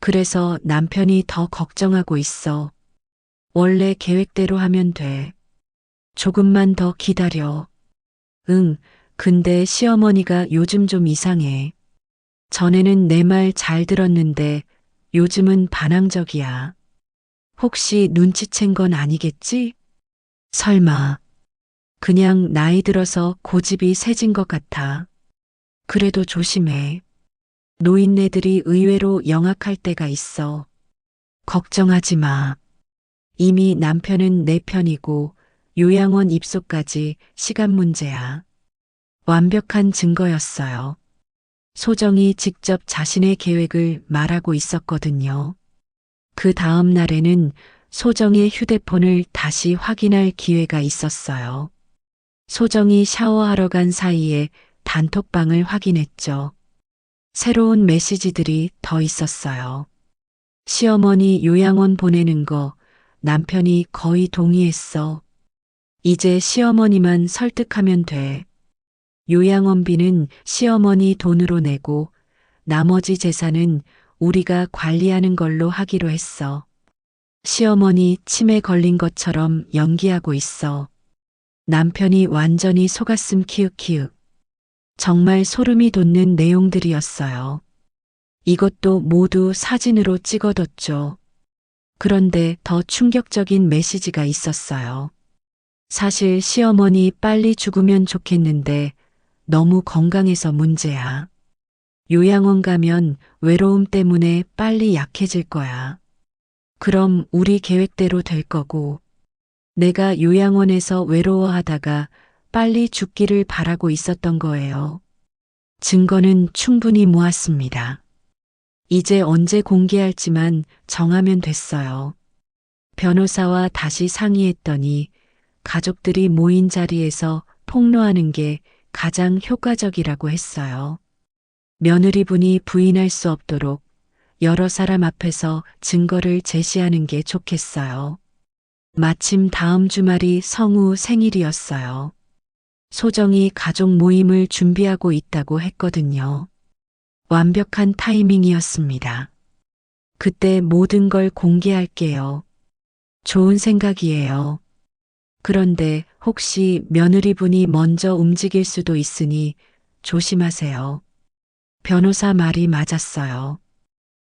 그래서 남편이 더 걱정하고 있어. 원래 계획대로 하면 돼. 조금만 더 기다려. 응, 근데 시어머니가 요즘 좀 이상해. 전에는 내 말 잘 들었는데 요즘은 반항적이야. 혹시 눈치챈 건 아니겠지? 설마. 그냥 나이 들어서 고집이 세진 것 같아. 그래도 조심해. 노인네들이 의외로 영악할 때가 있어. 걱정하지 마. 이미 남편은 내 편이고 요양원 입소까지 시간 문제야. 완벽한 증거였어요. 소정이 직접 자신의 계획을 말하고 있었거든요. 그 다음 날에는 소정의 휴대폰을 다시 확인할 기회가 있었어요. 소정이 샤워하러 간 사이에 단톡방을 확인했죠. 새로운 메시지들이 더 있었어요. 시어머니 요양원 보내는 거 남편이 거의 동의했어. 이제 시어머니만 설득하면 돼. 요양원비는 시어머니 돈으로 내고 나머지 재산은 우리가 관리하는 걸로 하기로 했어. 시어머니 치매 걸린 것처럼 연기하고 있어. 남편이 완전히 속았음 키읔키읔. 정말 소름이 돋는 내용들이었어요. 이것도 모두 사진으로 찍어뒀죠. 그런데 더 충격적인 메시지가 있었어요. 사실 시어머니 빨리 죽으면 좋겠는데 너무 건강해서 문제야. 요양원 가면 외로움 때문에 빨리 약해질 거야. 그럼 우리 계획대로 될 거고, 내가 요양원에서 외로워하다가 빨리 죽기를 바라고 있었던 거예요. 증거는 충분히 모았습니다. 이제 언제 공개할지만 정하면 됐어요. 변호사와 다시 상의했더니 가족들이 모인 자리에서 폭로하는 게 가장 효과적이라고 했어요. 며느리분이 부인할 수 없도록 여러 사람 앞에서 증거를 제시하는 게 좋겠어요. 마침 다음 주말이 성우 생일이었어요. 소정이 가족 모임을 준비하고 있다고 했거든요. 완벽한 타이밍이었습니다. 그때 모든 걸 공개할게요. 좋은 생각이에요. 그런데 혹시 며느리분이 먼저 움직일 수도 있으니 조심하세요. 변호사 말이 맞았어요.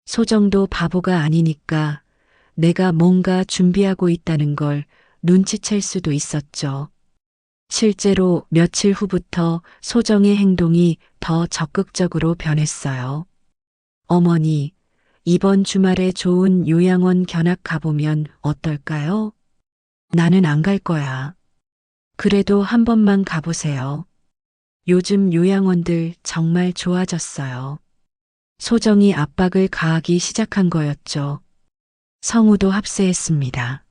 소정도 바보가 아니니까 내가 뭔가 준비하고 있다는 걸 눈치챌 수도 있었죠. 실제로 며칠 후부터 소정의 행동이 더 적극적으로 변했어요. 어머니, 이번 주말에 좋은 요양원 견학 가보면 어떨까요? 나는 안 갈 거야. 그래도 한 번만 가보세요. 요즘 요양원들 정말 좋아졌어요. 소정이 압박을 가하기 시작한 거였죠. 성우도 합세했습니다.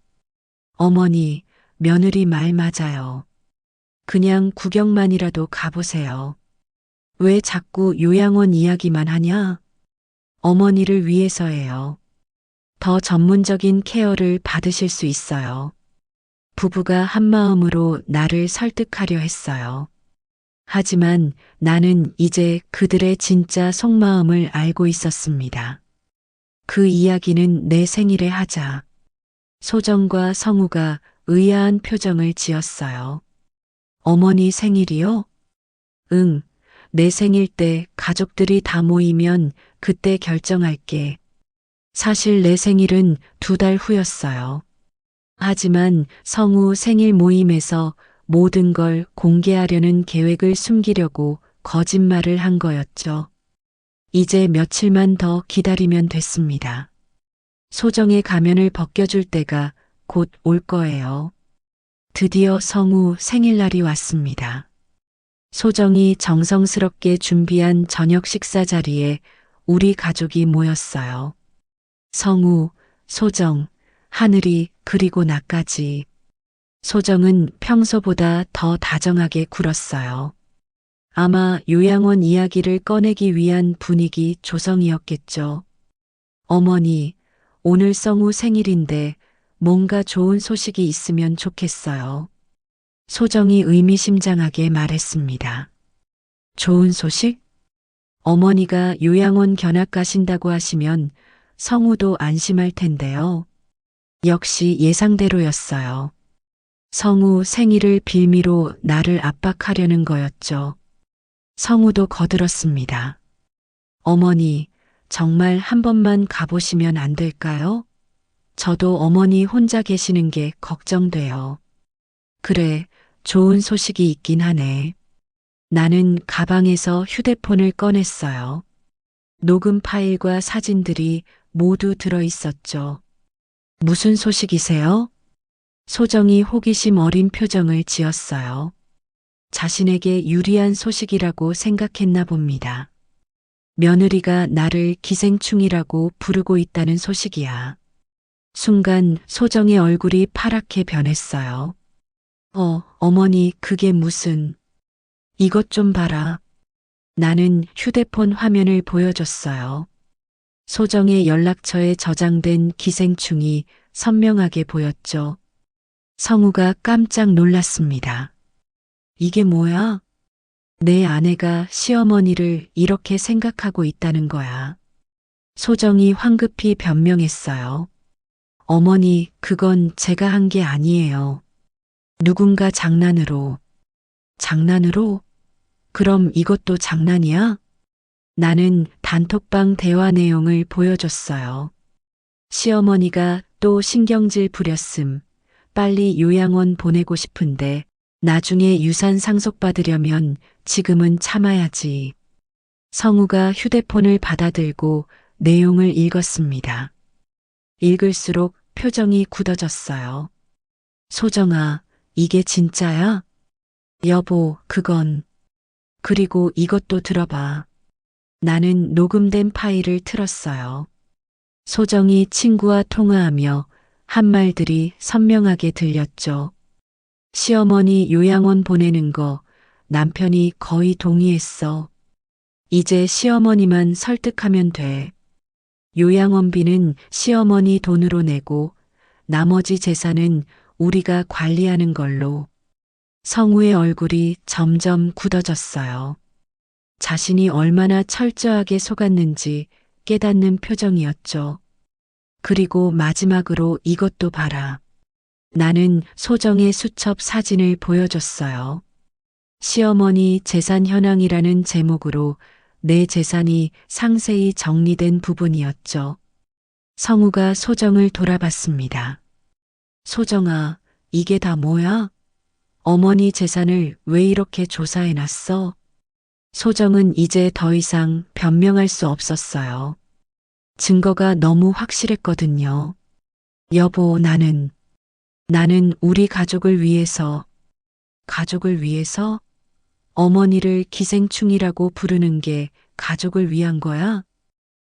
어머니, 며느리 말 맞아요. 그냥 구경만이라도 가보세요. 왜 자꾸 요양원 이야기만 하냐? 어머니를 위해서예요. 더 전문적인 케어를 받으실 수 있어요. 부부가 한마음으로 나를 설득하려 했어요. 하지만 나는 이제 그들의 진짜 속마음을 알고 있었습니다. 그 이야기는 내 생일에 하자. 소정과 성우가 의아한 표정을 지었어요. 어머니 생일이요? 응, 내 생일 때 가족들이 다 모이면 그때 결정할게. 사실 내 생일은 2달 후였어요. 하지만 성우 생일 모임에서 모든 걸 공개하려는 계획을 숨기려고 거짓말을 한 거였죠. 이제 며칠만 더 기다리면 됐습니다. 소정의 가면을 벗겨줄 때가 곧 올 거예요. 드디어 성우 생일날이 왔습니다. 소정이 정성스럽게 준비한 저녁 식사 자리에 우리 가족이 모였어요. 성우, 소정, 하늘이 그리고 나까지. 소정은 평소보다 더 다정하게 굴었어요. 아마 요양원 이야기를 꺼내기 위한 분위기 조성이었겠죠. 어머니, 오늘 성우 생일인데 뭔가 좋은 소식이 있으면 좋겠어요. 소정이 의미심장하게 말했습니다. 좋은 소식? 어머니가 요양원 견학 가신다고 하시면 성우도 안심할 텐데요. 역시 예상대로였어요. 성우 생일을 빌미로 나를 압박하려는 거였죠. 성우도 거들었습니다. 어머니, 정말 한 번만 가보시면 안 될까요? 저도 어머니 혼자 계시는 게 걱정돼요. 그래, 좋은 소식이 있긴 하네. 나는 가방에서 휴대폰을 꺼냈어요. 녹음 파일과 사진들이 모두 들어 있었죠. 무슨 소식이세요? 소정이 호기심 어린 표정을 지었어요. 자신에게 유리한 소식이라고 생각했나 봅니다. 며느리가 나를 기생충이라고 부르고 있다는 소식이야. 순간 소정의 얼굴이 파랗게 변했어요. 어머니, 그게 무슨... 이것 좀 봐라. 나는 휴대폰 화면을 보여줬어요. 소정의 연락처에 저장된 기생충이 선명하게 보였죠. 성우가 깜짝 놀랐습니다. 이게 뭐야? 내 아내가 시어머니를 이렇게 생각하고 있다는 거야. 소정이 황급히 변명했어요. 어머니, 그건 제가 한 게 아니에요. 누군가 장난으로. 장난으로? 그럼 이것도 장난이야? 나는 단톡방 대화 내용을 보여줬어요. 시어머니가 또 신경질 부렸음. 빨리 요양원 보내고 싶은데 나중에 유산 상속받으려면 지금은 참아야지. 성우가 휴대폰을 받아들고 내용을 읽었습니다. 읽을수록 표정이 굳어졌어요. 소정아, 이게 진짜야? 여보, 그건... 그리고 이것도 들어봐. 나는 녹음된 파일을 틀었어요. 소정이 친구와 통화하며 한 말들이 선명하게 들렸죠. 시어머니 요양원 보내는 거 남편이 거의 동의했어. 이제 시어머니만 설득하면 돼. 요양원비는 시어머니 돈으로 내고 나머지 재산은 우리가 관리하는 걸로. 성우의 얼굴이 점점 굳어졌어요. 자신이 얼마나 철저하게 속았는지 깨닫는 표정이었죠. 그리고 마지막으로 이것도 봐라. 나는 소정의 수첩 사진을 보여줬어요. 시어머니 재산 현황이라는 제목으로 내 재산이 상세히 정리된 부분이었죠. 성우가 소정을 돌아봤습니다. 소정아, 이게 다 뭐야? 어머니 재산을 왜 이렇게 조사해놨어? 소정은 이제 더 이상 변명할 수 없었어요. 증거가 너무 확실했거든요. 여보, 나는 우리 가족을 위해서, 가족을 위해서? 어머니를 기생충이라고 부르는 게 가족을 위한 거야?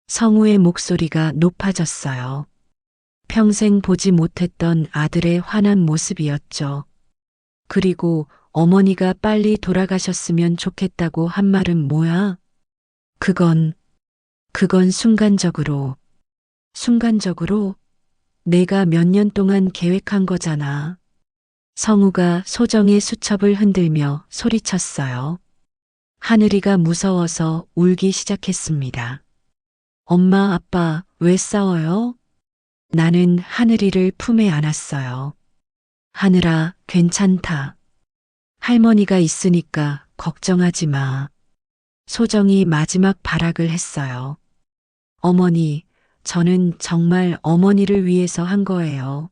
성우의 목소리가 높아졌어요. 평생 보지 못했던 아들의 환한 모습이었죠. 그리고 어머니가 빨리 돌아가셨으면 좋겠다고 한 말은 뭐야? 그건 순간적으로 내가 몇 년 동안 계획한 거잖아. 성우가 소정의 수첩을 흔들며 소리쳤어요. 하늘이가 무서워서 울기 시작했습니다. 엄마, 아빠, 왜 싸워요? 나는 하늘이를 품에 안았어요. 하늘아, 괜찮다. 할머니가 있으니까 걱정하지 마. 소정이 마지막 발악을 했어요. 어머니, 저는 정말 어머니를 위해서 한 거예요.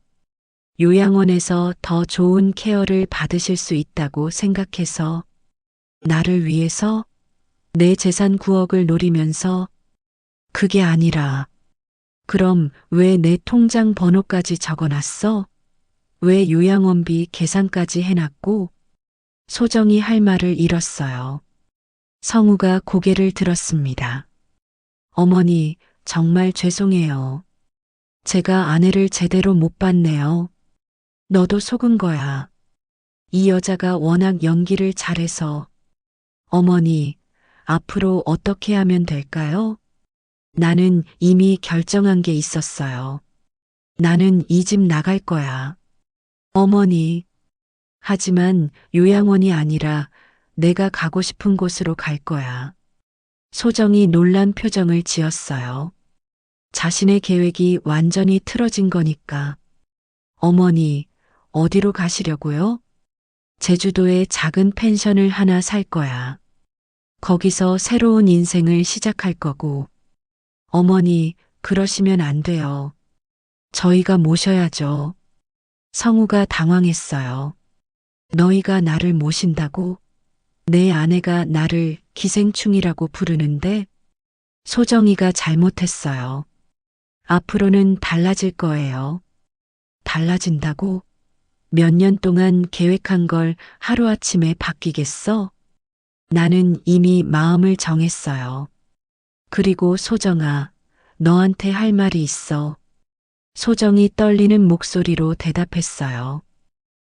요양원에서 더 좋은 케어를 받으실 수 있다고 생각해서. 나를 위해서? 내 재산 9억을 노리면서? 그게 아니라. 그럼 왜 내 통장 번호까지 적어놨어? 왜 요양원비 계산까지 해놨고? 소정이 할 말을 잃었어요. 성우가 고개를 들었습니다. 어머니, 정말 죄송해요. 제가 아내를 제대로 못 봤네요. 너도 속은 거야. 이 여자가 워낙 연기를 잘해서. 어머니, 앞으로 어떻게 하면 될까요? 나는 이미 결정한 게 있었어요. 나는 이 집 나갈 거야. 어머니, 하지만 요양원이 아니라 내가 가고 싶은 곳으로 갈 거야. 소정이 놀란 표정을 지었어요. 자신의 계획이 완전히 틀어진 거니까. 어머니, 어디로 가시려고요? 제주도에 작은 펜션을 하나 살 거야. 거기서 새로운 인생을 시작할 거고. 어머니, 그러시면 안 돼요. 저희가 모셔야죠. 성우가 당황했어요. 너희가 나를 모신다고? 내 아내가 나를 기생충이라고 부르는데 소정이가 잘못했어요. 앞으로는 달라질 거예요. 달라진다고? 몇 년 동안 계획한 걸 하루아침에 바뀌겠어? 나는 이미 마음을 정했어요. 그리고 소정아, 너한테 할 말이 있어. 소정이 떨리는 목소리로 대답했어요.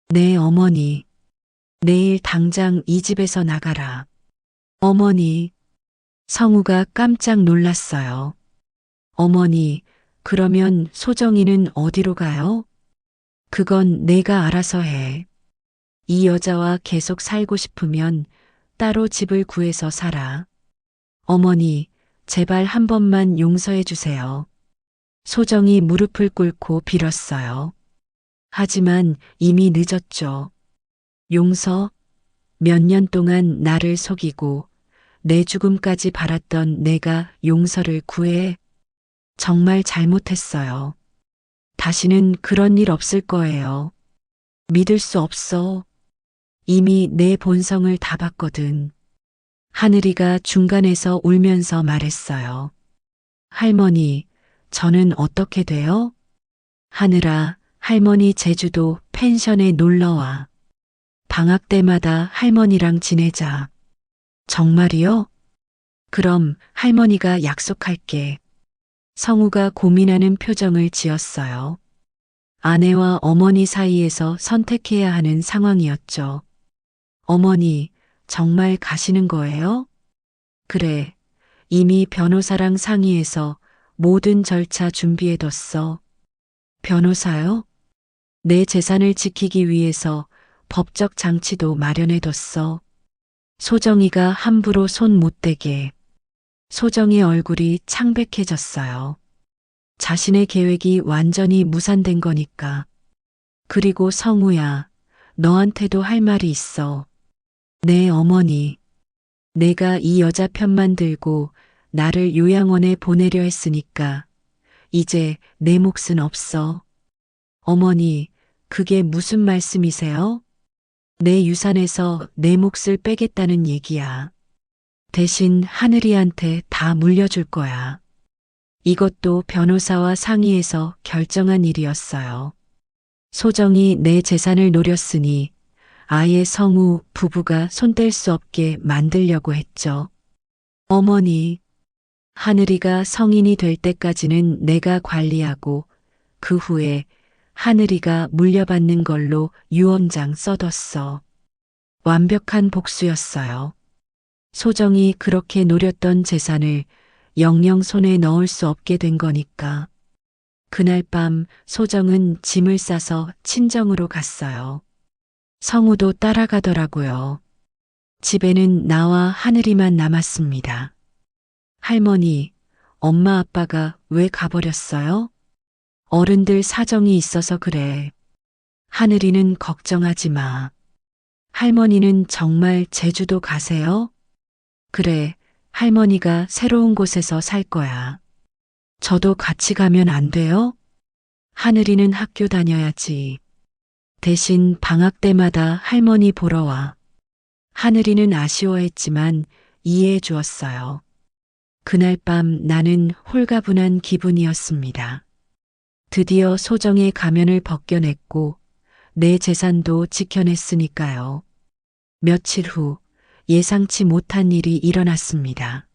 네, 어머니. 내일 당장 이 집에서 나가라. 어머니. 성우가 깜짝 놀랐어요. 어머니, 그러면 소정이는 어디로 가요? 그건 내가 알아서 해. 이 여자와 계속 살고 싶으면 따로 집을 구해서 살아. 어머니, 제발 한 번만 용서해 주세요. 소정이 무릎을 꿇고 빌었어요. 하지만 이미 늦었죠. 용서? 몇 년 동안 나를 속이고 내 죽음까지 바랐던 내가 용서를 구해? 정말 잘못했어요. 다시는 그런 일 없을 거예요. 믿을 수 없어. 이미 내 본성을 다 봤거든. 하늘이가 중간에서 울면서 말했어요. 할머니, 저는 어떻게 돼요? 하늘아, 할머니 제주도 펜션에 놀러와. 방학 때마다 할머니랑 지내자. 정말이요? 그럼 할머니가 약속할게. 성우가 고민하는 표정을 지었어요. 아내와 어머니 사이에서 선택해야 하는 상황이었죠. 어머니, 정말 가시는 거예요? 그래. 이미 변호사랑 상의해서 모든 절차 준비해뒀어. 변호사요? 내 재산을 지키기 위해서 법적 장치도 마련해뒀어. 소정이가 함부로 손 못 대게. 소정의 얼굴이 창백해졌어요. 자신의 계획이 완전히 무산된 거니까. 그리고 성우야, 너한테도 할 말이 있어. 네, 어머니. 내가 이 여자 편만 들고 나를 요양원에 보내려 했으니까 이제 내 몫은 없어. 어머니, 그게 무슨 말씀이세요? 내 유산에서 내 몫을 빼겠다는 얘기야. 대신 하늘이한테 다 물려줄 거야. 이것도 변호사와 상의해서 결정한 일이었어요. 소정이 내 재산을 노렸으니 아예 성우 부부가 손댈 수 없게 만들려고 했죠. 어머니, 하늘이가 성인이 될 때까지는 내가 관리하고 그 후에 하늘이가 물려받는 걸로 유언장 써뒀어. 완벽한 복수였어요. 소정이 그렇게 노렸던 재산을 영영 손에 넣을 수 없게 된 거니까. 그날 밤 소정은 짐을 싸서 친정으로 갔어요. 성우도 따라가더라고요. 집에는 나와 하늘이만 남았습니다. 할머니, 엄마 아빠가 왜 가버렸어요? 어른들 사정이 있어서 그래. 하늘이는 걱정하지 마. 할머니는 정말 제주도 가세요? 그래, 할머니가 새로운 곳에서 살 거야. 저도 같이 가면 안 돼요? 하늘이는 학교 다녀야지. 대신 방학 때마다 할머니 보러 와. 하늘이는 아쉬워했지만 이해해 주었어요. 그날 밤 나는 홀가분한 기분이었습니다. 드디어 소정의 가면을 벗겨냈고 내 재산도 지켜냈으니까요. 며칠 후 예상치 못한 일이 일어났습니다.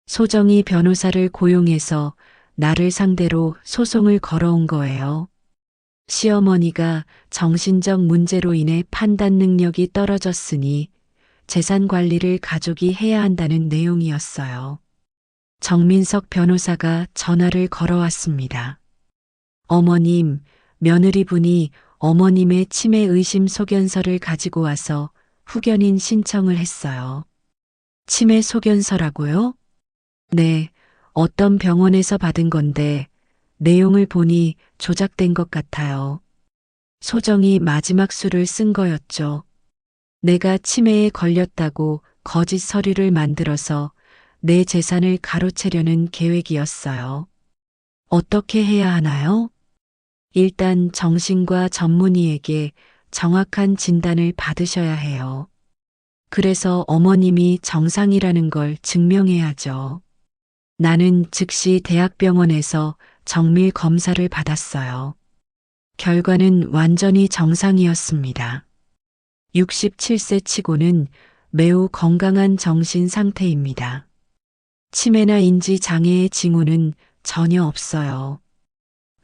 소정이 변호사를 고용해서 나를 상대로 소송을 걸어온 거예요. 시어머니가 정신적 문제로 인해 판단 능력이 떨어졌으니 재산 관리를 가족이 해야 한다는 내용이었어요. 정민석 변호사가 전화를 걸어왔습니다. 어머님, 며느리분이 어머님의 치매 의심 소견서를 가지고 와서 후견인 신청을 했어요. 치매 소견서라고요? 네, 어떤 병원에서 받은 건데 내용을 보니 조작된 것 같아요. 소정이 마지막 수를 쓴 거였죠. 내가 치매에 걸렸다고 거짓 서류를 만들어서 내 재산을 가로채려는 계획이었어요. 어떻게 해야 하나요? 일단 정신과 전문의에게 정확한 진단을 받으셔야 해요. 그래서 어머님이 정상이라는 걸 증명해야죠. 나는 즉시 대학병원에서 정밀 검사를 받았어요. 결과는 완전히 정상이었습니다. 67세 치고는 매우 건강한 정신 상태입니다. 치매나 인지 장애의 징후는 전혀 없어요.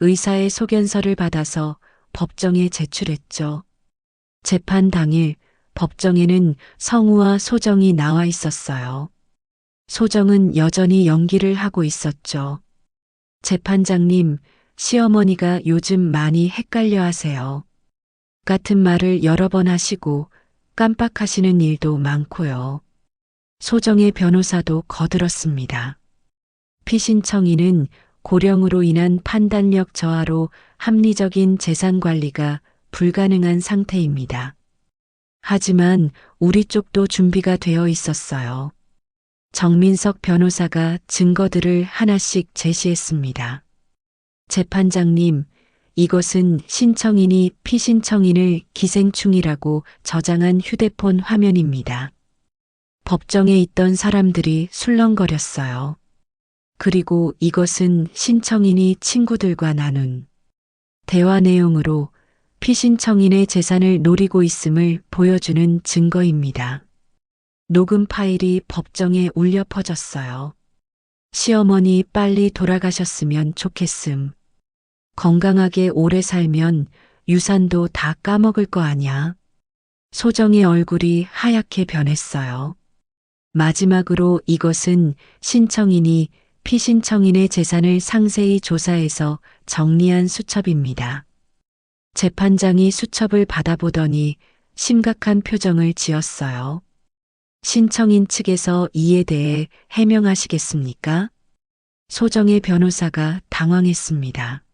의사의 소견서를 받아서 법정에 제출했죠. 재판 당일 법정에는 성우와 소정이 나와 있었어요. 소정은 여전히 연기를 하고 있었죠. 재판장님, 시어머니가 요즘 많이 헷갈려 하세요. 같은 말을 여러 번 하시고 깜빡하시는 일도 많고요. 소정의 변호사도 거들었습니다. 피신청인은 고령으로 인한 판단력 저하로 합리적인 재산 관리가 불가능한 상태입니다. 하지만 우리 쪽도 준비가 되어 있었어요. 정민석 변호사가 증거들을 하나씩 제시했습니다. 재판장님, 이것은 신청인이 피신청인을 기생충이라고 저장한 휴대폰 화면입니다. 법정에 있던 사람들이 술렁거렸어요. 그리고 이것은 신청인이 친구들과 나눈 대화 내용으로 피신청인의 재산을 노리고 있음을 보여주는 증거입니다. 녹음 파일이 법정에 울려 퍼졌어요. 시어머니 빨리 돌아가셨으면 좋겠음. 건강하게 오래 살면 유산도 다 까먹을 거 아냐. 소정의 얼굴이 하얗게 변했어요. 마지막으로 이것은 신청인이 피신청인의 재산을 상세히 조사해서 정리한 수첩입니다. 재판장이 수첩을 받아보더니 심각한 표정을 지었어요. 신청인 측에서 이에 대해 해명하시겠습니까? 소정의 변호사가 당황했습니다.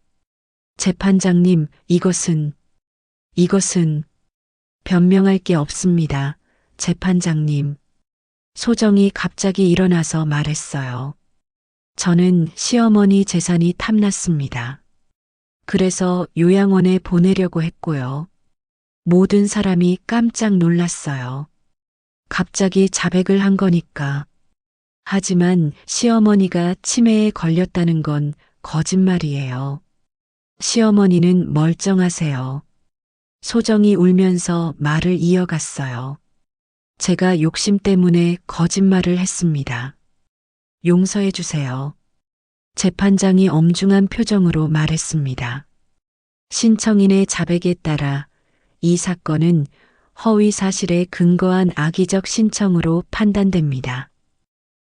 재판장님, 이것은 변명할 게 없습니다. 재판장님. 소정이 갑자기 일어나서 말했어요. 저는 시어머니 재산이 탐났습니다. 그래서 요양원에 보내려고 했고요. 모든 사람이 깜짝 놀랐어요. 갑자기 자백을 한 거니까. 하지만 시어머니가 치매에 걸렸다는 건 거짓말이에요. 시어머니는 멀쩡하세요. 소정이 울면서 말을 이어갔어요. 제가 욕심 때문에 거짓말을 했습니다. 용서해 주세요. 재판장이 엄중한 표정으로 말했습니다. 신청인의 자백에 따라 이 사건은 허위 사실에 근거한 악의적 신청으로 판단됩니다.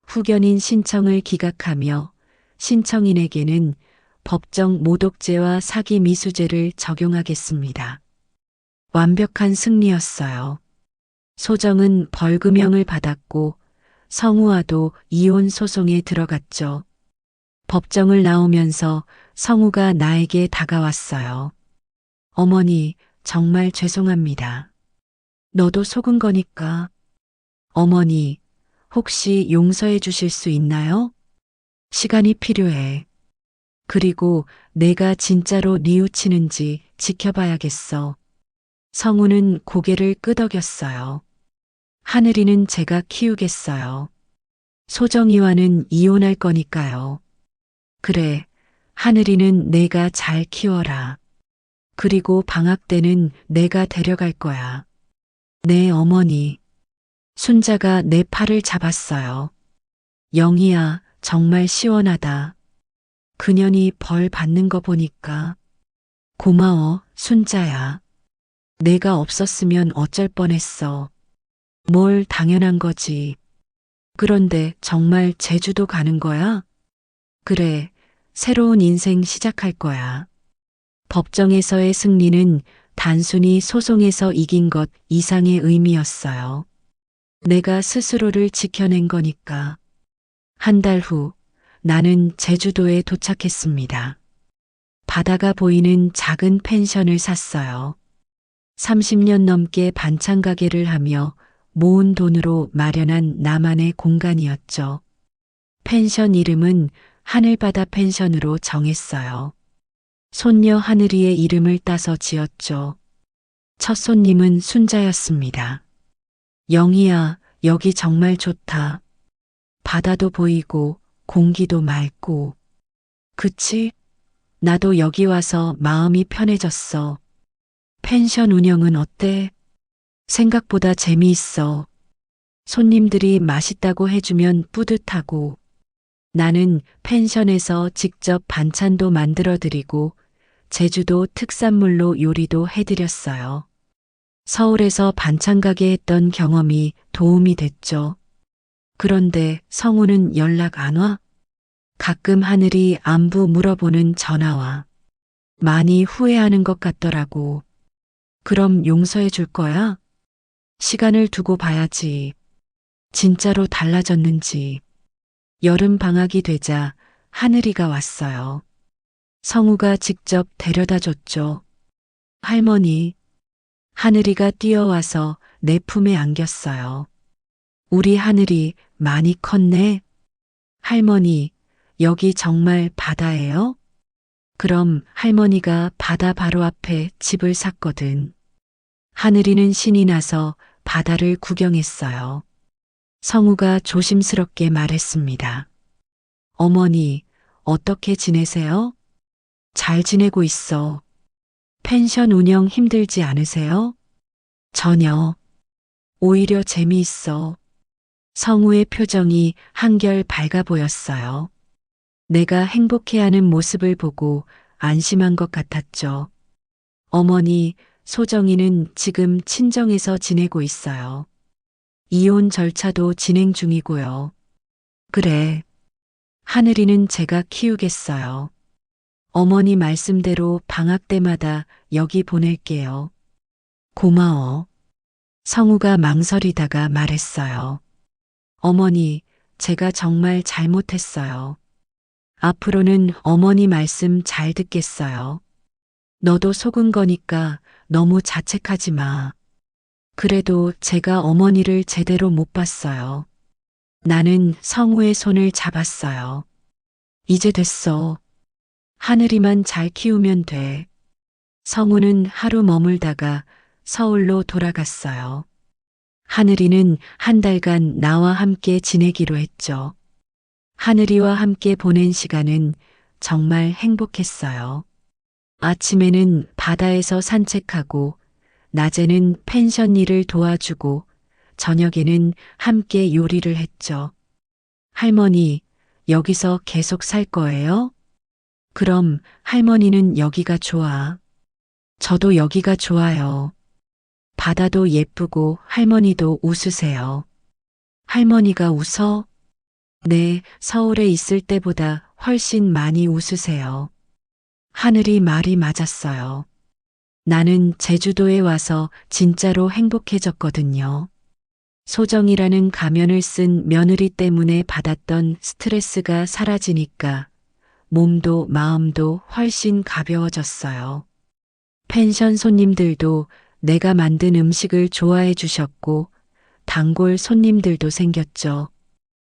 후견인 신청을 기각하며 신청인에게는 법정 모독죄와 사기 미수죄를 적용하겠습니다. 완벽한 승리였어요. 소정은 벌금형을 받았고 성우와도 이혼 소송에 들어갔죠. 법정을 나오면서 성우가 나에게 다가왔어요. 어머니, 정말 죄송합니다. 너도 속은 거니까. 어머니, 혹시 용서해 주실 수 있나요? 시간이 필요해. 그리고 내가 진짜로 뉘우치는지 지켜봐야겠어. 성우는 고개를 끄덕였어요. 하늘이는 제가 키우겠어요. 소정이와는 이혼할 거니까요. 그래, 하늘이는 내가 잘 키워라. 그리고 방학 때는 내가 데려갈 거야. 네, 어머니. 순자가 내 팔을 잡았어요. 영희야, 정말 시원하다. 그년이 벌 받는 거 보니까 고마워, 순자야. 내가 없었으면 어쩔 뻔했어. 뭘 당연한 거지. 그런데 정말 제주도 가는 거야? 그래, 새로운 인생 시작할 거야. 법정에서의 승리는 단순히 소송에서 이긴 것 이상의 의미였어요. 내가 스스로를 지켜낸 거니까. 한 달 후, 나는 제주도에 도착했습니다. 바다가 보이는 작은 펜션을 샀어요. 30년 넘게 반찬 가게를 하며 모은 돈으로 마련한 나만의 공간이었죠. 펜션 이름은 하늘바다 펜션으로 정했어요. 손녀 하늘이의 이름을 따서 지었죠. 첫 손님은 순자였습니다. 영희야, 여기 정말 좋다. 바다도 보이고 공기도 맑고. 그치? 나도 여기 와서 마음이 편해졌어. 펜션 운영은 어때? 생각보다 재미있어. 손님들이 맛있다고 해주면 뿌듯하고, 나는 펜션에서 직접 반찬도 만들어 드리고 제주도 특산물로 요리도 해드렸어요. 서울에서 반찬 가게 했던 경험이 도움이 됐죠. 그런데 성우는 연락 안 와? 가끔 하늘이 안부 물어보는 전화와. 많이 후회하는 것 같더라고. 그럼 용서해 줄 거야? 시간을 두고 봐야지. 진짜로 달라졌는지. 여름 방학이 되자 하늘이가 왔어요. 성우가 직접 데려다 줬죠. 할머니, 하늘이가 뛰어와서 내 품에 안겼어요. 우리 하늘이 많이 컸네. 할머니, 여기 정말 바다예요? 그럼 할머니가 바다 바로 앞에 집을 샀거든. 하늘이는 신이 나서 바다를 구경했어요. 성우가 조심스럽게 말했습니다. 어머니, 어떻게 지내세요? 잘 지내고 있어. 펜션 운영 힘들지 않으세요? 전혀. 오히려 재미있어. 성우의 표정이 한결 밝아 보였어요. 내가 행복해하는 모습을 보고 안심한 것 같았죠. 어머니, 소정이는 지금 친정에서 지내고 있어요. 이혼 절차도 진행 중이고요. 그래. 하늘이는 제가 키우겠어요. 어머니 말씀대로 방학 때마다 여기 보낼게요. 고마워. 성우가 망설이다가 말했어요. 어머니, 제가 정말 잘못했어요. 앞으로는 어머니 말씀 잘 듣겠어요. 너도 속은 거니까 너무 자책하지 마. 그래도 제가 어머니를 제대로 못 봤어요. 나는 성우의 손을 잡았어요. 이제 됐어. 하늘이만 잘 키우면 돼. 성우는 하루 머물다가 서울로 돌아갔어요. 하늘이는 한 달간 나와 함께 지내기로 했죠. 하늘이와 함께 보낸 시간은 정말 행복했어요. 아침에는 바다에서 산책하고, 낮에는 펜션 일을 도와주고, 저녁에는 함께 요리를 했죠. 할머니, 여기서 계속 살 거예요? 그럼 할머니는 여기가 좋아. 저도 여기가 좋아요. 바다도 예쁘고 할머니도 웃으세요. 할머니가 웃어? 네, 서울에 있을 때보다 훨씬 많이 웃으세요. 하늘이 말이 맞았어요. 나는 제주도에 와서 진짜로 행복해졌거든요. 소정이라는 가면을 쓴 며느리 때문에 받았던 스트레스가 사라지니까 몸도 마음도 훨씬 가벼워졌어요. 펜션 손님들도 내가 만든 음식을 좋아해 주셨고, 단골 손님들도 생겼죠.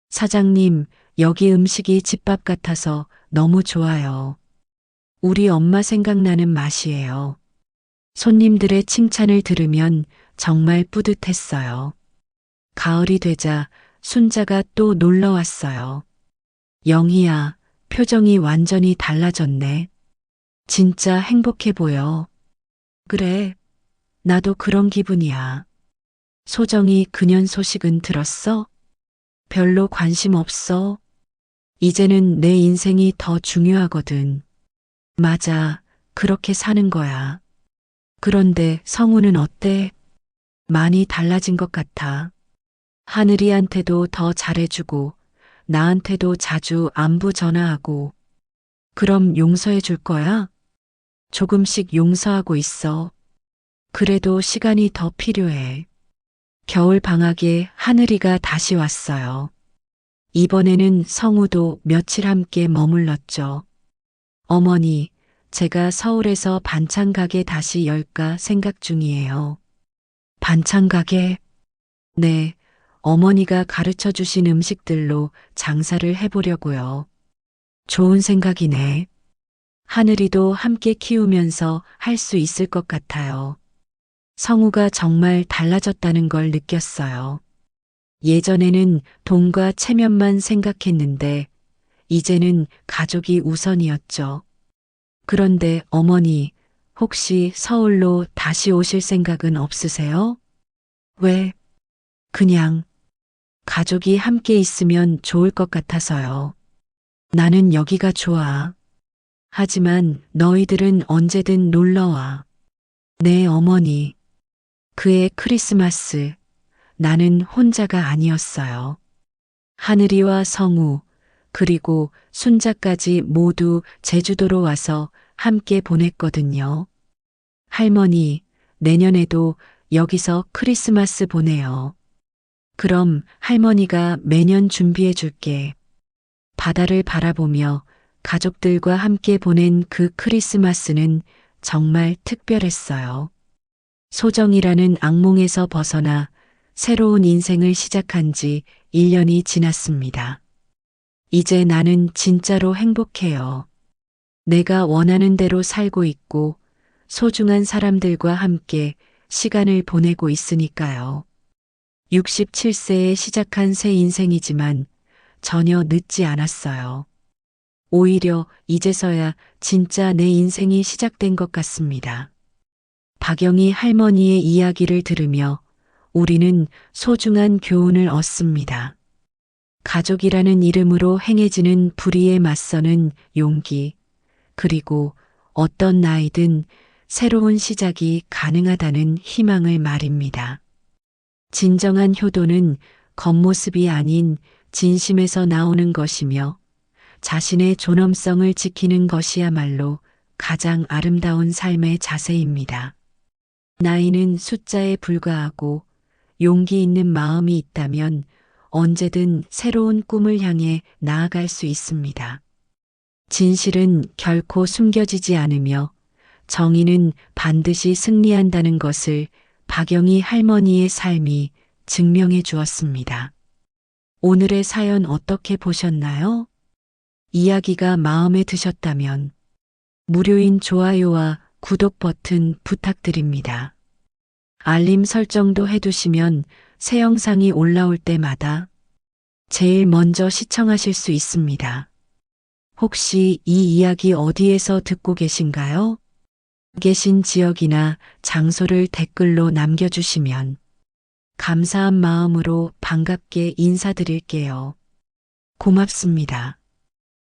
사장님, 여기 음식이 집밥 같아서 너무 좋아요. 우리 엄마 생각나는 맛이에요. 손님들의 칭찬을 들으면 정말 뿌듯했어요. 가을이 되자 순자가 또 놀러 왔어요. 영희야, 표정이 완전히 달라졌네. 진짜 행복해 보여. 그래, 나도 그런 기분이야. 소정이 그년 소식은 들었어? 별로 관심 없어. 이제는 내 인생이 더 중요하거든. 맞아. 그렇게 사는 거야. 그런데 성우는 어때? 많이 달라진 것 같아. 하늘이한테도 더 잘해주고, 나한테도 자주 안부 전화하고, 그럼 용서해 줄 거야? 조금씩 용서하고 있어. 그래도 시간이 더 필요해. 겨울 방학에 하늘이가 다시 왔어요. 이번에는 성우도 며칠 함께 머물렀죠. 어머니, 제가 서울에서 반찬 가게 다시 열까 생각 중이에요. 반찬 가게? 네, 어머니가 가르쳐 주신 음식들로 장사를 해보려고요. 좋은 생각이네. 하늘이도 함께 키우면서 할 수 있을 것 같아요. 성우가 정말 달라졌다는 걸 느꼈어요. 예전에는 돈과 체면만 생각했는데, 이제는 가족이 우선이었죠. 그런데 어머니, 혹시 서울로 다시 오실 생각은 없으세요? 왜? 그냥 가족이 함께 있으면 좋을 것 같아서요. 나는 여기가 좋아. 하지만 너희들은 언제든 놀러와. 네, 어머니. 그해 크리스마스, 나는 혼자가 아니었어요. 하늘이와 성우, 그리고 순자까지 모두 제주도로 와서 함께 보냈거든요. 할머니, 내년에도 여기서 크리스마스 보내요. 그럼 할머니가 매년 준비해 줄게. 바다를 바라보며 가족들과 함께 보낸 그 크리스마스는 정말 특별했어요. 소정이라는 악몽에서 벗어나 새로운 인생을 시작한 지 1년이 지났습니다. 이제 나는 진짜로 행복해요. 내가 원하는 대로 살고 있고 소중한 사람들과 함께 시간을 보내고 있으니까요. 67세에 시작한 새 인생이지만 전혀 늦지 않았어요. 오히려 이제서야 진짜 내 인생이 시작된 것 같습니다. 박영희 할머니의 이야기를 들으며 우리는 소중한 교훈을 얻습니다. 가족이라는 이름으로 행해지는 불의에 맞서는 용기, 그리고 어떤 나이든 새로운 시작이 가능하다는 희망을 말입니다. 진정한 효도는 겉모습이 아닌 진심에서 나오는 것이며 자신의 존엄성을 지키는 것이야말로 가장 아름다운 삶의 자세입니다. 나이는 숫자에 불과하고 용기 있는 마음이 있다면 언제든 새로운 꿈을 향해 나아갈 수 있습니다. 진실은 결코 숨겨지지 않으며 정의는 반드시 승리한다는 것을 박영희 할머니의 삶이 증명해 주었습니다. 오늘의 사연 어떻게 보셨나요? 이야기가 마음에 드셨다면 무료인 좋아요와 구독 버튼 부탁드립니다. 알림 설정도 해두시면 새 영상이 올라올 때마다 제일 먼저 시청하실 수 있습니다. 혹시 이 이야기 어디에서 듣고 계신가요? 계신 지역이나 장소를 댓글로 남겨주시면 감사한 마음으로 반갑게 인사드릴게요. 고맙습니다.